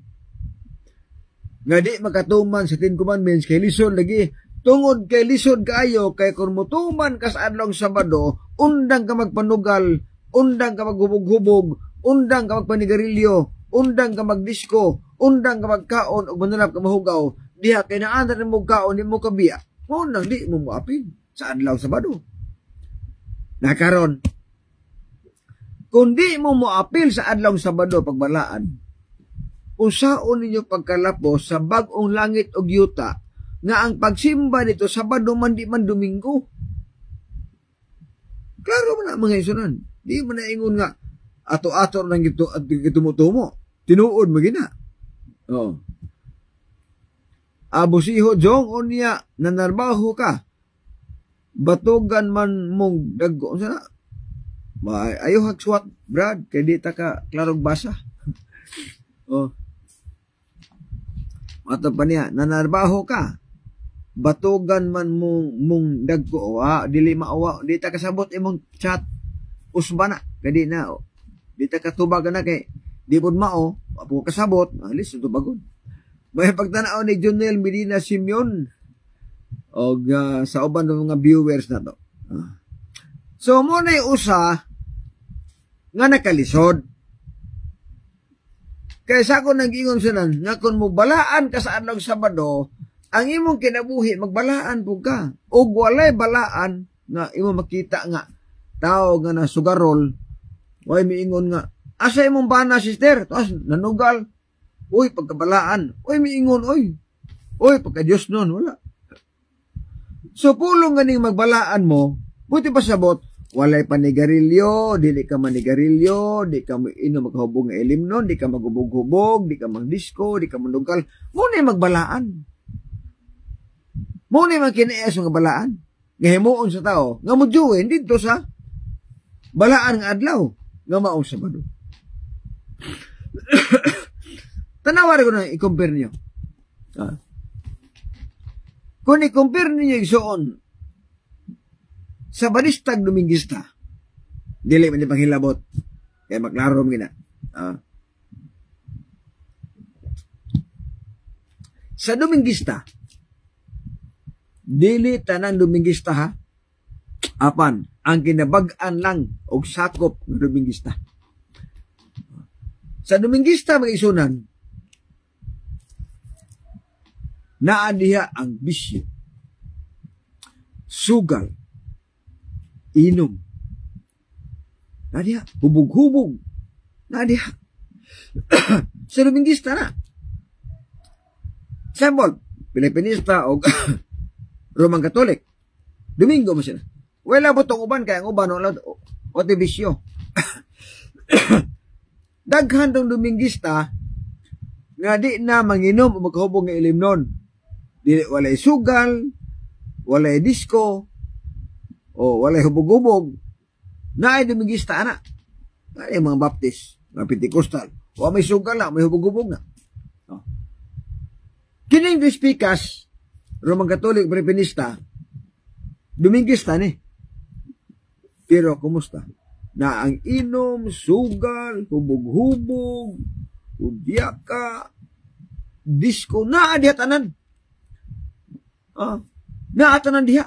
Nga di makatuman sa 10 Commandments kay lisod lagi. Tungod kay lisod kaayo, kay kung mutuman ka sa adlaw Sabado, undang ka magpanugal, undang ka maghubog-hubog, undang ka magpanigarilyo, undang ka magdisko, undang ka magkaon o mananap ka mahugaw, diha kay naandar ni mo kaon, di mo kabiya. Unang di mo muapin sa adlaw Sabado. Nakaron, kung di mo moapil sa adlaw Sabado pagbalaan, usaon ninyo pagkalapos sa bagong langit o yuta, nga ang pagsimba nito Sabado man di man Domingo. Klaro man na mga isunan. Di man na ingon nga, ato-ato nang gitumutumo. Tinuod mo gina. Oo. Abusiho jong o niya, nanarbaho ka. Batugan man mong dagko. Sana? Ayaw hagswat, Brad, kaya di ta ka klarong basa. Oh. Mato pa niya, nanarbaho ka. Batugan man mong dagko. Dili maawa, di ta kasabot imong chat. Usbana, kaya di na. Di ta katubag na kay, di po mao, apo kasabot, alis, tubagon. May pagtanaw ni Jonel Medina Simeon, o sa uban ng mga viewers na to. So, muna yung usa, nga nakalisod. Kaysa ako nag-ingon sinan, nga kung mo balaan ka sa adlaw Sabado, ang imong kinabuhi, magbalaan po ka. O walay balaan, nga imong makita nga, tao nga na sugarol, way miingon nga, asa imong bana, sister? Tapos, nanugal. Uy, pagkabalaan. Uy, miingon, uy. Uy, pagka-Diyos nun, wala. So, pulong ganing magbalaan mo, buti pa sabot, walay panigarilyo, dili ka manigarilyo, di ka inom maghubog nga ilim nun, di ka maghubog-hubog, di ka magdisko, di ka manugal. Muna magbalaan. Muna magkinaas ng balaan. Ngahimuon sa tao, nga mo juwin dito sa balaan nga adlaw, nga maong Sabado. Tanawar ko na i-compare niyo. Kung i-compare niyo igsoon sa Badistag Dominguista, dili man panghilabot, kaya maklaro mo gina. Sa Dominguista, dili tanang Dominguista ha, apan, ang kinabag-an lang og sakop ng Dominguista. Sa Dominguista, mga isunan, naadiha ang bisyo, sugal, inom. Na diha, hubog-hubog. Na diha. Sa Dominguista na. Sample, Pilipinista o Roman Catholic. Domingo mo sila. Wala po itong uban, kaya ang uban o tibisyo. Daghan tong Dominguista nga di na manginom o maghubog ng ilimnon. Walay sugal, walay disco, o walay hubog-hubog. Na ay Dominguista na. Ay mga Baptist, mga Pentecostal. O may sugal na, may hubog-hubog na. Kining Despikas, Roman Catholic, Pilipinista, Dominguista ni. Pero kumusta? Na ang inom, sugal, hubog-hubog, udyaka, disco, naa diha tanan. Naa tanan diha.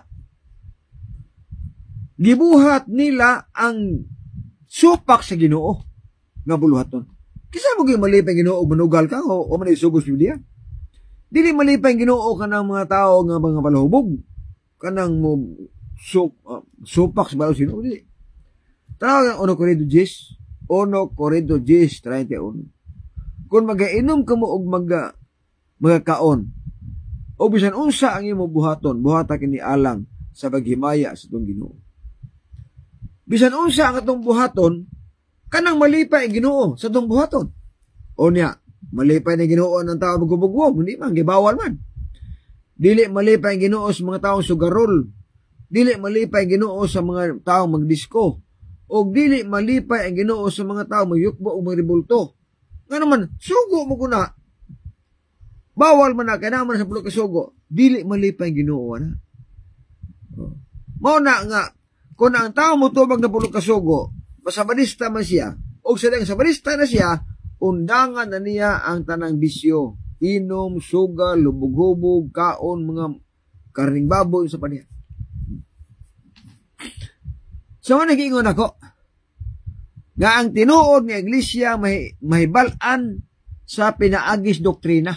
Gibuhat nila ang supak sa Ginoo nga buluhaton. Kisa mo gyud malipay Ginoo manugal ka o manisugos Biblia? Dili malipay Ginoo ka ng mga tao nga mga palahubog kanang mo supak sa balaw sino dili. Tawag ang 1 Corinto 10:31. Kung magainom ka mo og magakaon o bisan unsa ang imong buhaton, buhata kini alang sa paghimaya sa itong Ginoo. Bisan unsa ang atong buhaton, kanang malipay Ginoo sa itong buhaton. O niya, malipay na Ginoo ng tao magubugwog, hindi man, gibawal man. Dili malipay Ginoo sa mga taong sugarol. Dili malipay Ginoo sa mga taong magdisko. O dili malipay ang Ginoo sa mga taong magyukbo o magribulto. Nga naman, sugo mo kuna. Bawal man na, kaya naman sa pulo ka sugo. Dili malipay ang Ginoo na. Mao na nga, kung ang tao mo tubag na pulo ka sugo, masabarista man siya, o sa sabarista na siya, undangan na niya ang tanang bisyo. Inom, sugal, lubog-hubog, kaon, mga karning baboy sa paniya. So, nag-iingon ako, nga ang tinuod ng iglesia mahibalan sa pinaagis doktrina.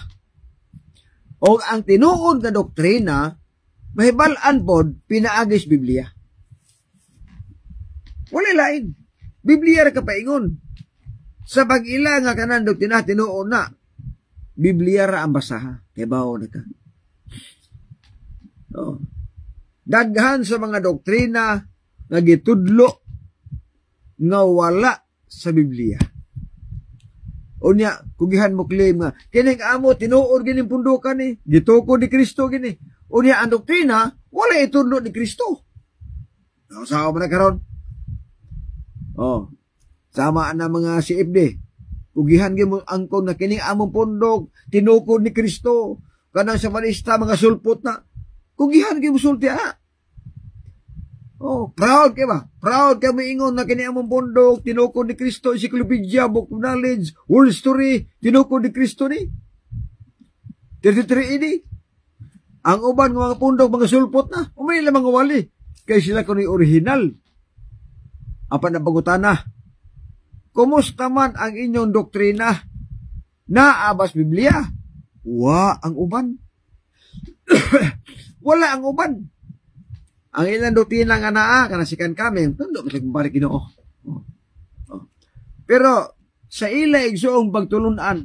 O ang tinuod na doktrina, mahibalan pod pinaagis Biblia. Wala lain. Biblia ra kapaingon. Sa pag-ila nga kanan doktrina tinuod na, Biblia ra ang basaha. Kaya bawo na ka. Daghan sa mga doktrina nga gitudlo nga wala sa Biblia. Unya, kugihan mo claim nga, kining amo, tinuod gining pundukan ni, gitukod ni Kristo gini. Unya, ang doktrina, wala itudlo ni Kristo. Saan mo na karon? Sama na mga CFD. Kugihan mo angkon na kining among pundok, tinukod ni Kristo. Kanang sa manista, mga sulpot na. Kugihan mo sulti proud kayo ba? Proud kayo maingon na kini among pundok, tinukod ni Kristo, encyclopedia, book of knowledge, world story, tinukod ni Kristo ni. 33 ini. Ang uban ng mga pundok, mga sulpot na, umay lang mga wali. Kaya sila kuno original. Apan na pagutana. Kumusta man ang inyong doktrina? Naabas Biblia? Ang uban. Wala ang uban. Ang ilang doktrina nga naa, kanasikan kami, tundo, masagbalik Ginoo. Pero, sa ila igsoong pagtulunan,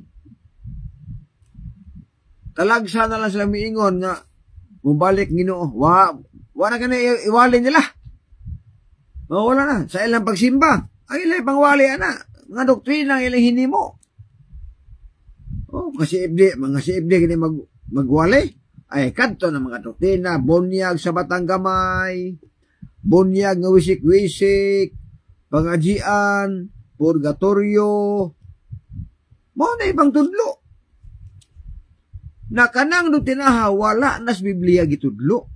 talagsa na lang sila miingon nga, mubalik Ginoo. Wala ka na iwali nila. Wala na. Sa ilang pagsimba, ang ilang pangwali na. Mga doktrina ang ilang hinimo. Mga CFD kini magwali. Ay kadto na mga doktrina, bunyag sa batang gamay, bunyag nga wisik-wisik, pangajian, purgatorio, mo na ibang tudlo. Na kanang doktrina wala nas Biblia gitudlo.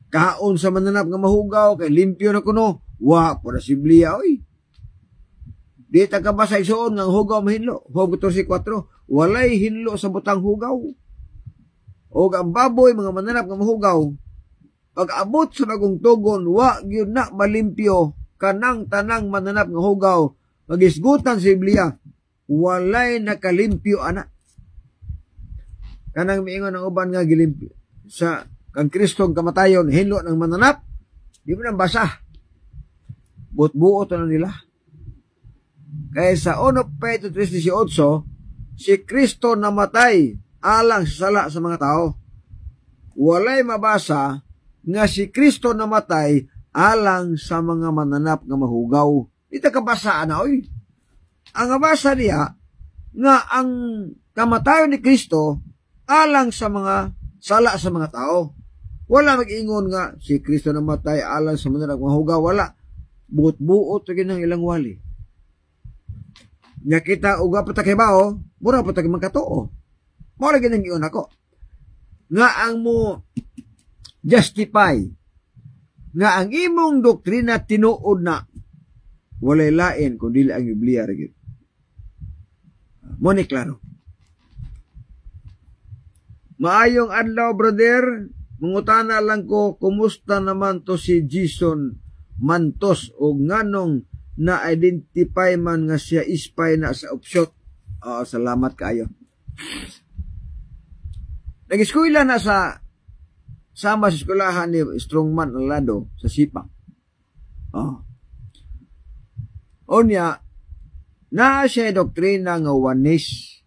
Kaon sa mananap nga mahugaw, kay limpyo na kuno, para si Biblia, oy. Di tagabasa isoon nga hugaw mahinlo. Hugaw 14:4. Walay hinlo sa butang hugaw. O ang baboy, mga mananap nga mahugaw. Pag abot sa bagong tugon, gyud na malimpyo kanang tanang mananap nga hugaw. Magisgutan sa Biblia. Walay nakalimpyo ana. Kanang miingon ang uban nga gilimpyo. Sa kang Kristo ang kamatayon, hinlo ng mananap, di mo nang basa. Buot-buot na nila. Kaya sa 1 Pedro 3:18, si Kristo namatay alang sa sala sa mga tao. Walay mabasa nga si Kristo namatay alang sa mga mananap nga mahugaw. Ito kabasaan na, oy. Ang nabasa niya nga ang kamatayon ni Kristo alang sa mga sala sa mga tao. Wala mag-ingon nga si Kristo namatay alang sa mananap nga mahugaw. Wala. Buot-buot ng ilang wali. Nga kita uga patakibao, mura patakibang katoo. Mura ginang iyon ako. Nga ang mo justify nga ang imong doktrina tinuod na walay lain kung dili ang Biblia rin. Mo ni klaro. Maayong adlaw, brother. Mangutana lang ko, kumusta naman to si Jason Mantos o nganong na-identify man nga siya ispay na sa Upshot. Salamat kayo. Nag-eskwela na sama sa eskulahan ni Strongman Alado sa Sipak. Onya, na siya doktrina nga wanis.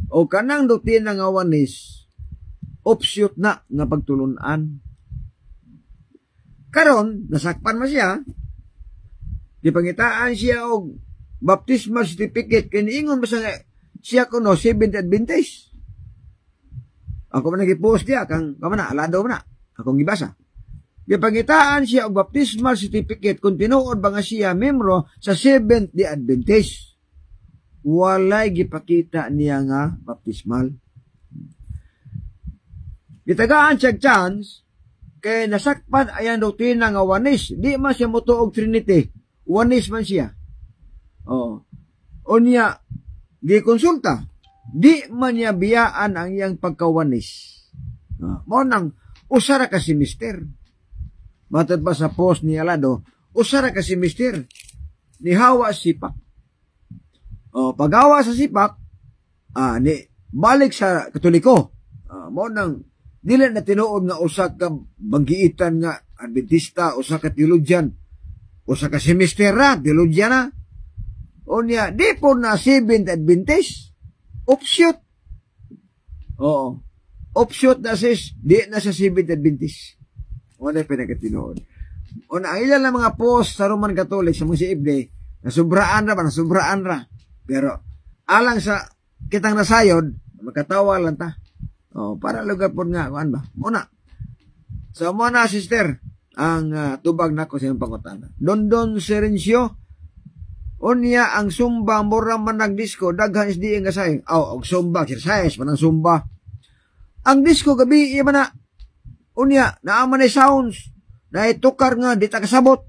O kanang doktrina nga wanis, Upshot na nga pagtulunan. Karon, nasakpan mo siya, dipangitaan siya og baptismal certificate, kiniingon mo siya kuno 7th Adventist. Ako man nag-post diya, kang kamana, alado mo na, akong gibasa. Dipangitaan siya og baptismal certificate, kung tinuod ba nga siya membro sa 7th Day Adventist. Walay gipakita niya nga baptismal. Gitagaan siya chance, kay nasakpan ayan doktrina nga wanis. Di man siya mutuog Trinity. Wanis man siya. O niya, di konsulta. Di man niya biyaan ang iyang pagkawanis. Mo nang, usara ka si Mister. Matad pa sa post ni Alado, usara ka si Mister. Nihawa Sipak. Pagawa sa Sipak, balik sa Katoliko. Mo nang, dili na tinuod nga usa ka banggiitan nga Adventista, usa ka teologyan, usa ka semester na, teologyan na. O niya, di po na 7th Adventist. Upshot. Oo. Upshot na sis, di na sa 7th Adventist. O na pinagkatinood. O na, ang ilan na mga post sa Roman Catholic, sa mga siibde, nasubraan ra. Pero, alang sa kitang nasayod, magkatawa lang ta. Para lugar po nga, kuan ba? Muna. So, muna, sister, ang tubag na ko sa iyong pangutana. Dondon Serencio, unya ang sumba, mura man nag-disco, daghan is di nga say. Og sumba, exercise, manang sumba. Ang disco, gabi, iya man na, unya, naaman ay sounds, na itukar nga, di ta kasabot.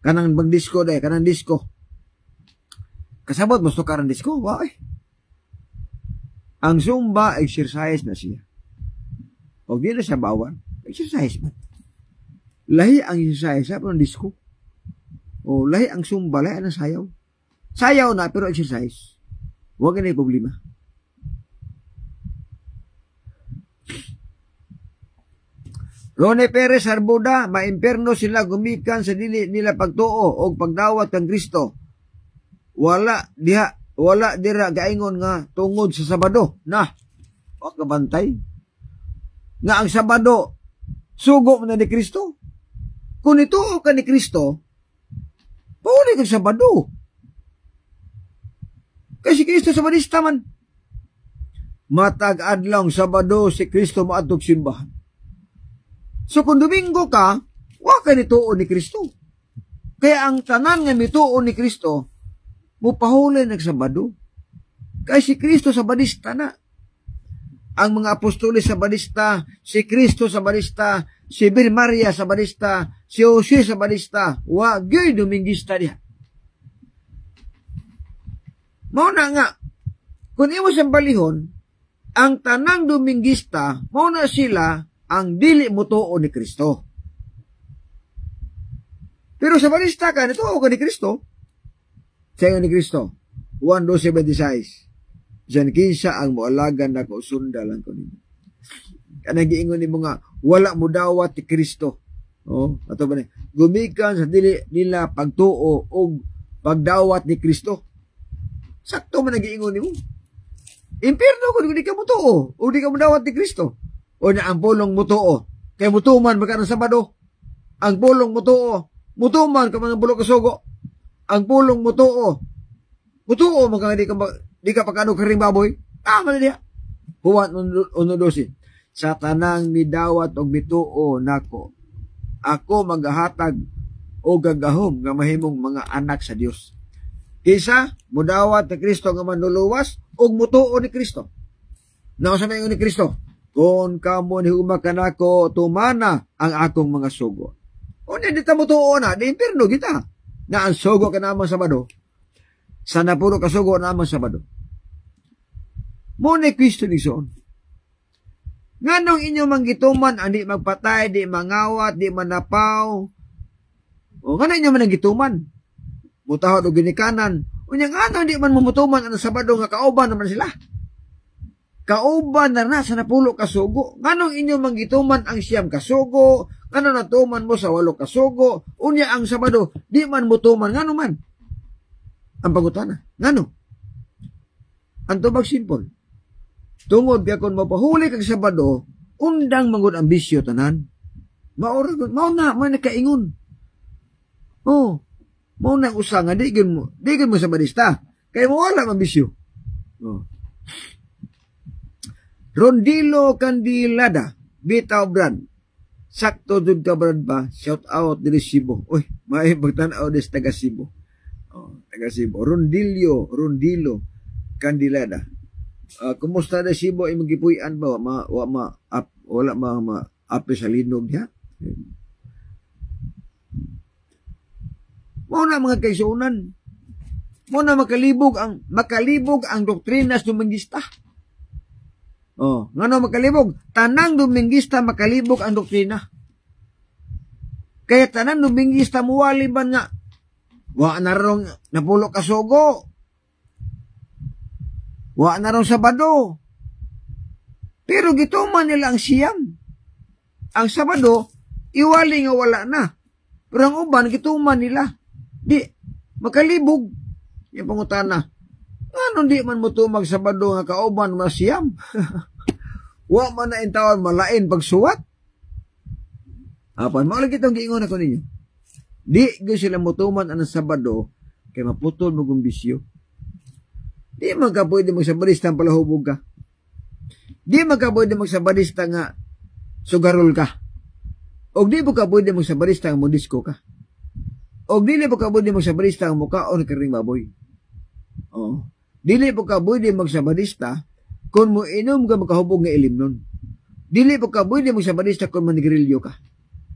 Kanang mag-disco day, kanang disco. Kasabot, mas tukar ang disco, why? Ang Zumba, exercise na siya. O di na siya bawan, exercise man. Lahi ang exercise, pero ang disco. O lahi ang Zumba, lahi ang sayaw. Sayaw na, pero exercise. Huwag na yung problema. Rone Perez Arbuda, maimperno sila gumikan sa dili nila pagtuo o pagdawat kang Kristo. Wala dira gaingon nga tungod sa Sabado. O kabantay. Nga ang Sabado, sugo na ni Kristo. Kung ituo ka ni Kristo, pauli kang Sabado. Kasi Kristo Sabadista man. Matag adlong Sabado si Kristo maadtog simbahan. So kung Domingo ka, wa ka nituo ni Kristo. Kaya ang tanan nga mituo ni Kristo, mupahuli nagsabado. Kaya si Kristo Sabadista na. Ang mga apostoles Sabadista, si Kristo Sabadista, si Virgen Maria Sabadista, si Jose Sabadista, wa gyoy Domingista diha. Mao na nga, kung imo siyang balihon, ang tanang Domingista, mao na sila ang dili mutuo ni Kristo. Pero Sabadista ka, nituo ka ni Kristo. Sayo ni Kristo, 1:12:26. Diyan kinsa ang mualagan na kausunda lang ko ninyo. Kanang giingon nimo nga wala mo dawat ti Kristo. Oh, ato ba ni? Gumikan sa dili nila pagtuo og pagdawat ni Kristo. Sakto man nagiingon nimo. Impierno kung di ka mutuo o di ka mudawat ni Kristo. O na ang pulong mutuo. Kay mutuman magka ng Sabado. Ang pulong mutuo. Mutuman ka mga bulok kasugo. Ang pulong mutuo. Mutuo magka di ka pagkano karing baboy. Man niya. Huwat 1:12. Sa tanang midawat og mituo nako. Ako magahatag o gagahom nga mahimong mga anak sa Dios. Kisa mudawat ni Kristo nga manluluwas og mutuo ni Kristo. Nausa may ni Kristo. Kung kamo ni umakanako tumana ang akong mga sugo. O di ta mutuo na, di impierno kita. Na ang sugo ka namang Sabado. Sana puro ka sugo namang Sabado. Mo ni Kristo ni son. Nganong inyo manggituman ang di magpatay, di mangawat, di manapaw. O ngano inyo man gituman? Mutahod o ginikanan. Unyang ano di man mumutuman ang Sabado nga kauban naman sila. Kauban na sa napulo kasugo. Nganong inyo manggituman ang siyam kasugo? Ngano natuman mo sa 8 kasugo? Unya ang Sabado, di man mutuman. Ngano man? Ang pangutana. Ngano? Ang tubag simple. Tungod kaya kung mapahuli kag Sabado, undang mangod ang bisyo tanan. Mao na nakaingon. Oh, mao na usa nga digin mo Sabadista. Kay mo wala man bisyo. Oh. Rondilo Candilada, bitaw brand. Sakto jud ka brand ba? Shout out diri Cebu. Uy, may pagtan-aw des taga Cebu. Oh, taga Cebu. Rondilo Candilada. Kumusta na Cebu ay magipuy-an ba? Wala api sa linog niya? Muna mga kaisunan. Muna makalibog ang doktrinas Dominguista. Oh, ngano makalibog? Tanang Dominguista makalibog ang doktrina. Kaya tanang Dominguista muwaliban nga. Wa na rong napulo kasugo. Wa na rong Sabado. Pero gituman nila ang siyam. Ang Sabado, iwali nga wala na. Pero ang uban, gituman nila. Di, makalibog. Yung pangutana. Ano di man mo tumag Sabado nga kauban masiyam? Wa man na intawan malain pagsuwat. Apan, maulang kitang giingon ako ninyo. Di ko sila mutuman ang Sabado kay maputol mo kong bisyo. Di man ka pwede magsabadista ang palahubog ka. Di man ka pwede magsabadista nga sugarol ka. O di mo ka pwede magsabadista nga modisco ka. O dili mo ka pwede magsabadista nga mukaon karing baboy. Oh. Dili po ka pwede magsabadista kung mo inom ka makahubog nga ilimnon. Dili po ka pwede magsabadista kung manigrilyo ka.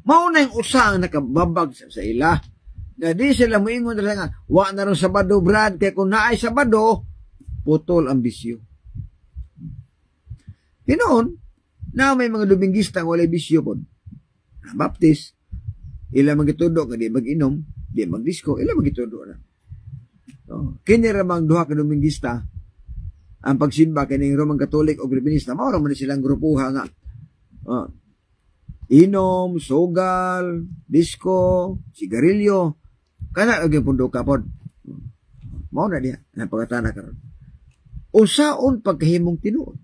Mauna yung usang nakababag sa ila. Na di sila moingon na nga, wa na rin Sabado, Brad, kaya kung naay Sabado, putol ang bisyo. Pinoon, na may mga Dominguista nga walay bisyo po. Baptist, ila magitudo nga di mag-inom, di mag-disco, ila magitudo na. Kini ramang duha ka Dominguista ang pagsimba kining Roman Catholic o Filipinista mao ra man silang grupuha nga inom, sugal, disco, sigarilyo kana og pundo ka pod mao na diha ang pagkatana karon usaon pagkahimong tinuod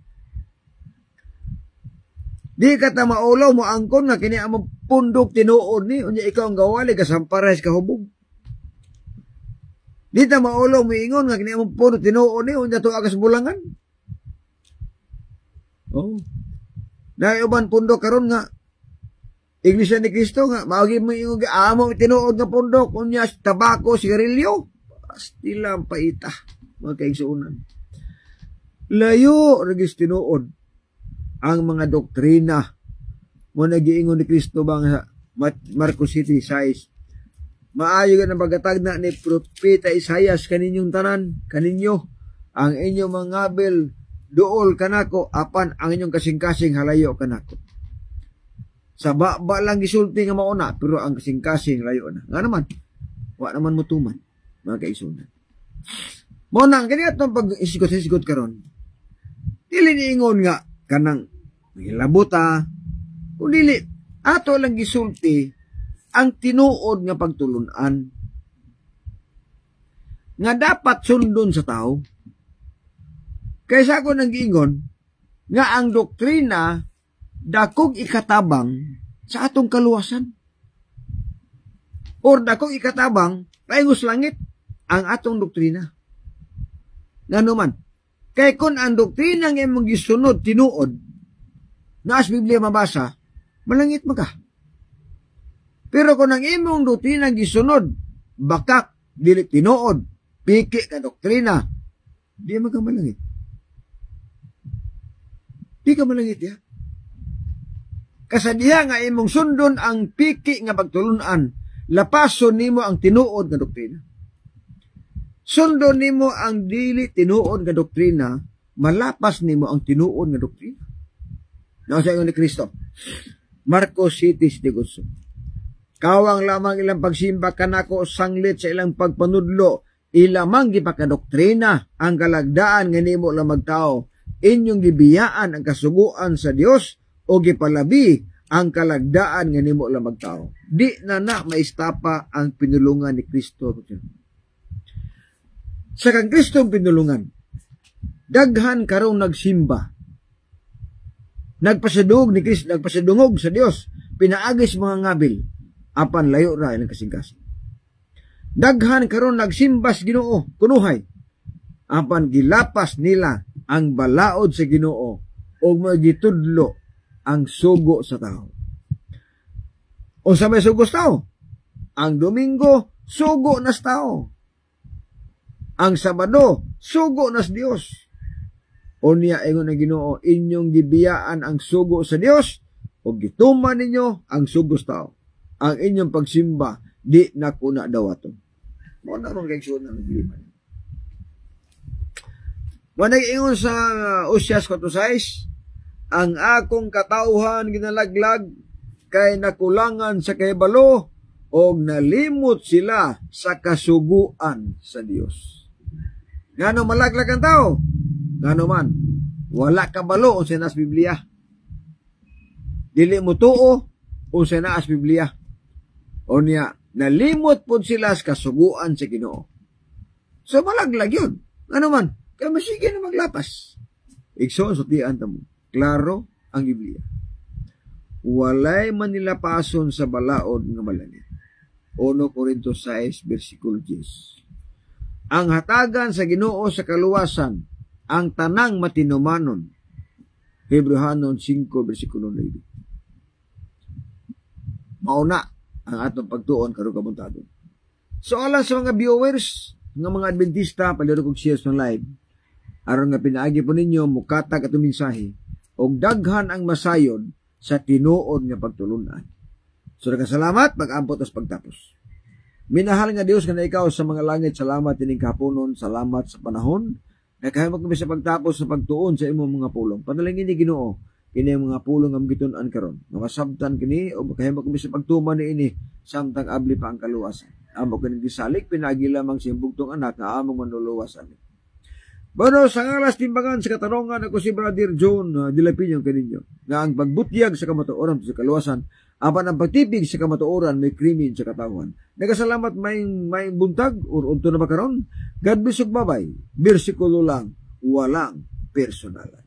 di ka ta maulaw mo angkon nga kini ang pundok tinuod ni unya ikaw ang gawali kasampares ka hubog. Di ta maulo miingon nga kini among puno tinuo ni unya to agas bulangan. Oh. Na uban pundo karon nga Iglesia ni Cristo nga maagi mo ingon amo tinuod nga pundo unya tabako, sigarilyo. Pastila ang paita mga kaigsuonan. Layo regis tinuod ang mga doktrina mo nagiingon ni Cristo bang sa Marcos City 6. Maayo nga ng pagkatagna ni Propeta Isaias kaninyong tanan, kaninyo, ang inyong mga ngabel, duol kanako, apan ang inyong kasing-kasing halayo kanako. Sa baba lang gisulti nga mauna, pero ang kasing-kasing layo na. Nga naman, wa naman mutuman, mga kaisunan. Muna, ang ganyan itong pag-isigot karon dili niingon nga, kanang, Mangilabuta, kung dili, ato lang gisulti ang tinuod nga pagtulunan nga dapat sundon sa tao. Kaysa ako nang giingon nga ang doktrina dakog ikatabang sa atong kaluwasan. Or dakog ikatabang paingos langit ang atong doktrina. Ngano man, kay kun ang doktrina nga imong gisunod tinuod, na as Biblia mabasa, malangit maka. Pero kung ang imong doktrina gisunod, bakak, dili tinuod, piki ka doktrina, di maka malangit. Di ka malangit ya. Kasadiha nga imong sundon ang piki nga pagtulunan, lapason nimo ang tinuod nga doktrina. Sundon nimo ang dili tinuod nga doktrina, malapas nimo ang tinuod nga doktrina. Sa ingon ni Kristo, Marcos 7:18. Kawang lamang ilang pagsimba kanako sanglit sa ilang pagpanudlo, ilamang gipakadoktrina ang kalagdaan nga nimo lang magtao, inyong gibiyaan ang kasuguan sa Dios o gipalabi ang kalagdaan nga nimo lang magtao. Di na maistapa ang pinulungan ni Kristo. Sa kang Kristong pinulungan, daghan karong nagsimba, nagpasadungog ni Kristo, nagpasadungog sa Dios, pinaagis mga ngabil, apan layo ra ilang kasing-kasing. Daghan karon nagsimbas Ginoo, kunuhay, apan gilapas nila ang balaod sa Ginoo o magitudlo ang sugo sa tao. O sa may sugo sa tao, ang Domingo, sugo nas tao. Ang Sabado, sugo nas Dios. O niya ingon ng Ginoo, inyong gibiyaan ang sugo sa Dios o gituman ninyo ang sugo sa tao. Ang inyong pagsimba, di na kuna dawaton. Mo na ron kay sunan ng liman. Manay ingon sa Usyas 4:6, ang akong katauhan ginalaglag kay nakulangan sa kahibalo o nalimot sila sa kasuguan sa Dios. Ngano malaglag ang tao? Ngano man, wala kabalo o sinas Biblia. Dili mo tuo o sinas Biblia. O niya, nalimot po sila sa kasuguan sa Ginoo. So malaglag yun. Ngano man, kaya masige na maglapas. Igsoon, sutian tamo. Klaro ang Biblia. Walay man nila pason sa balaod nga malangit. 1 Corintios 6:10. Ang hatagan sa Ginoo sa kaluwasan, ang tanang matinumanon. Hebrehanon 5:9. Mauna ang atong pagtuon karong kabuntadon. So alang sa mga viewers, ng mga Adventista, paliro kong shares ng live, aron nga pinaagi po ninyo, mukata katong mensahe, og daghan ang masayon sa tinuod nga pagtulunan. So nagkasalamat, pag-ampot as pagtapos. Minahal nga Dios nga na ikaw sa mga langit, salamat ining kahaponon, salamat sa panahon, nakahimog kami sa pagtapos sa pagtuon sa imong mga pulong. Panalangin ni Ginoo, kini ang mga pulong nga gitun-an karon. Nga masabtan kini o makahimog kami sa pagtuman niini samtang abli pa ang kaluwasan. Amo kini gisalik pinagi lamang sa bugtong anak nga among manluluwas amin. Bueno, sa ngalas timbangan sa katarungan ako si Brother John Dilapinyo kaninyo nga ang pagbutyag sa kamatuoran sa kaluwasan apan ang pagtipig sa kamatuoran may krimen sa katawhan. Nagasalamat may buntag or unto na ba karon? God bless ug babay. Bersikulo lang, walang personalan.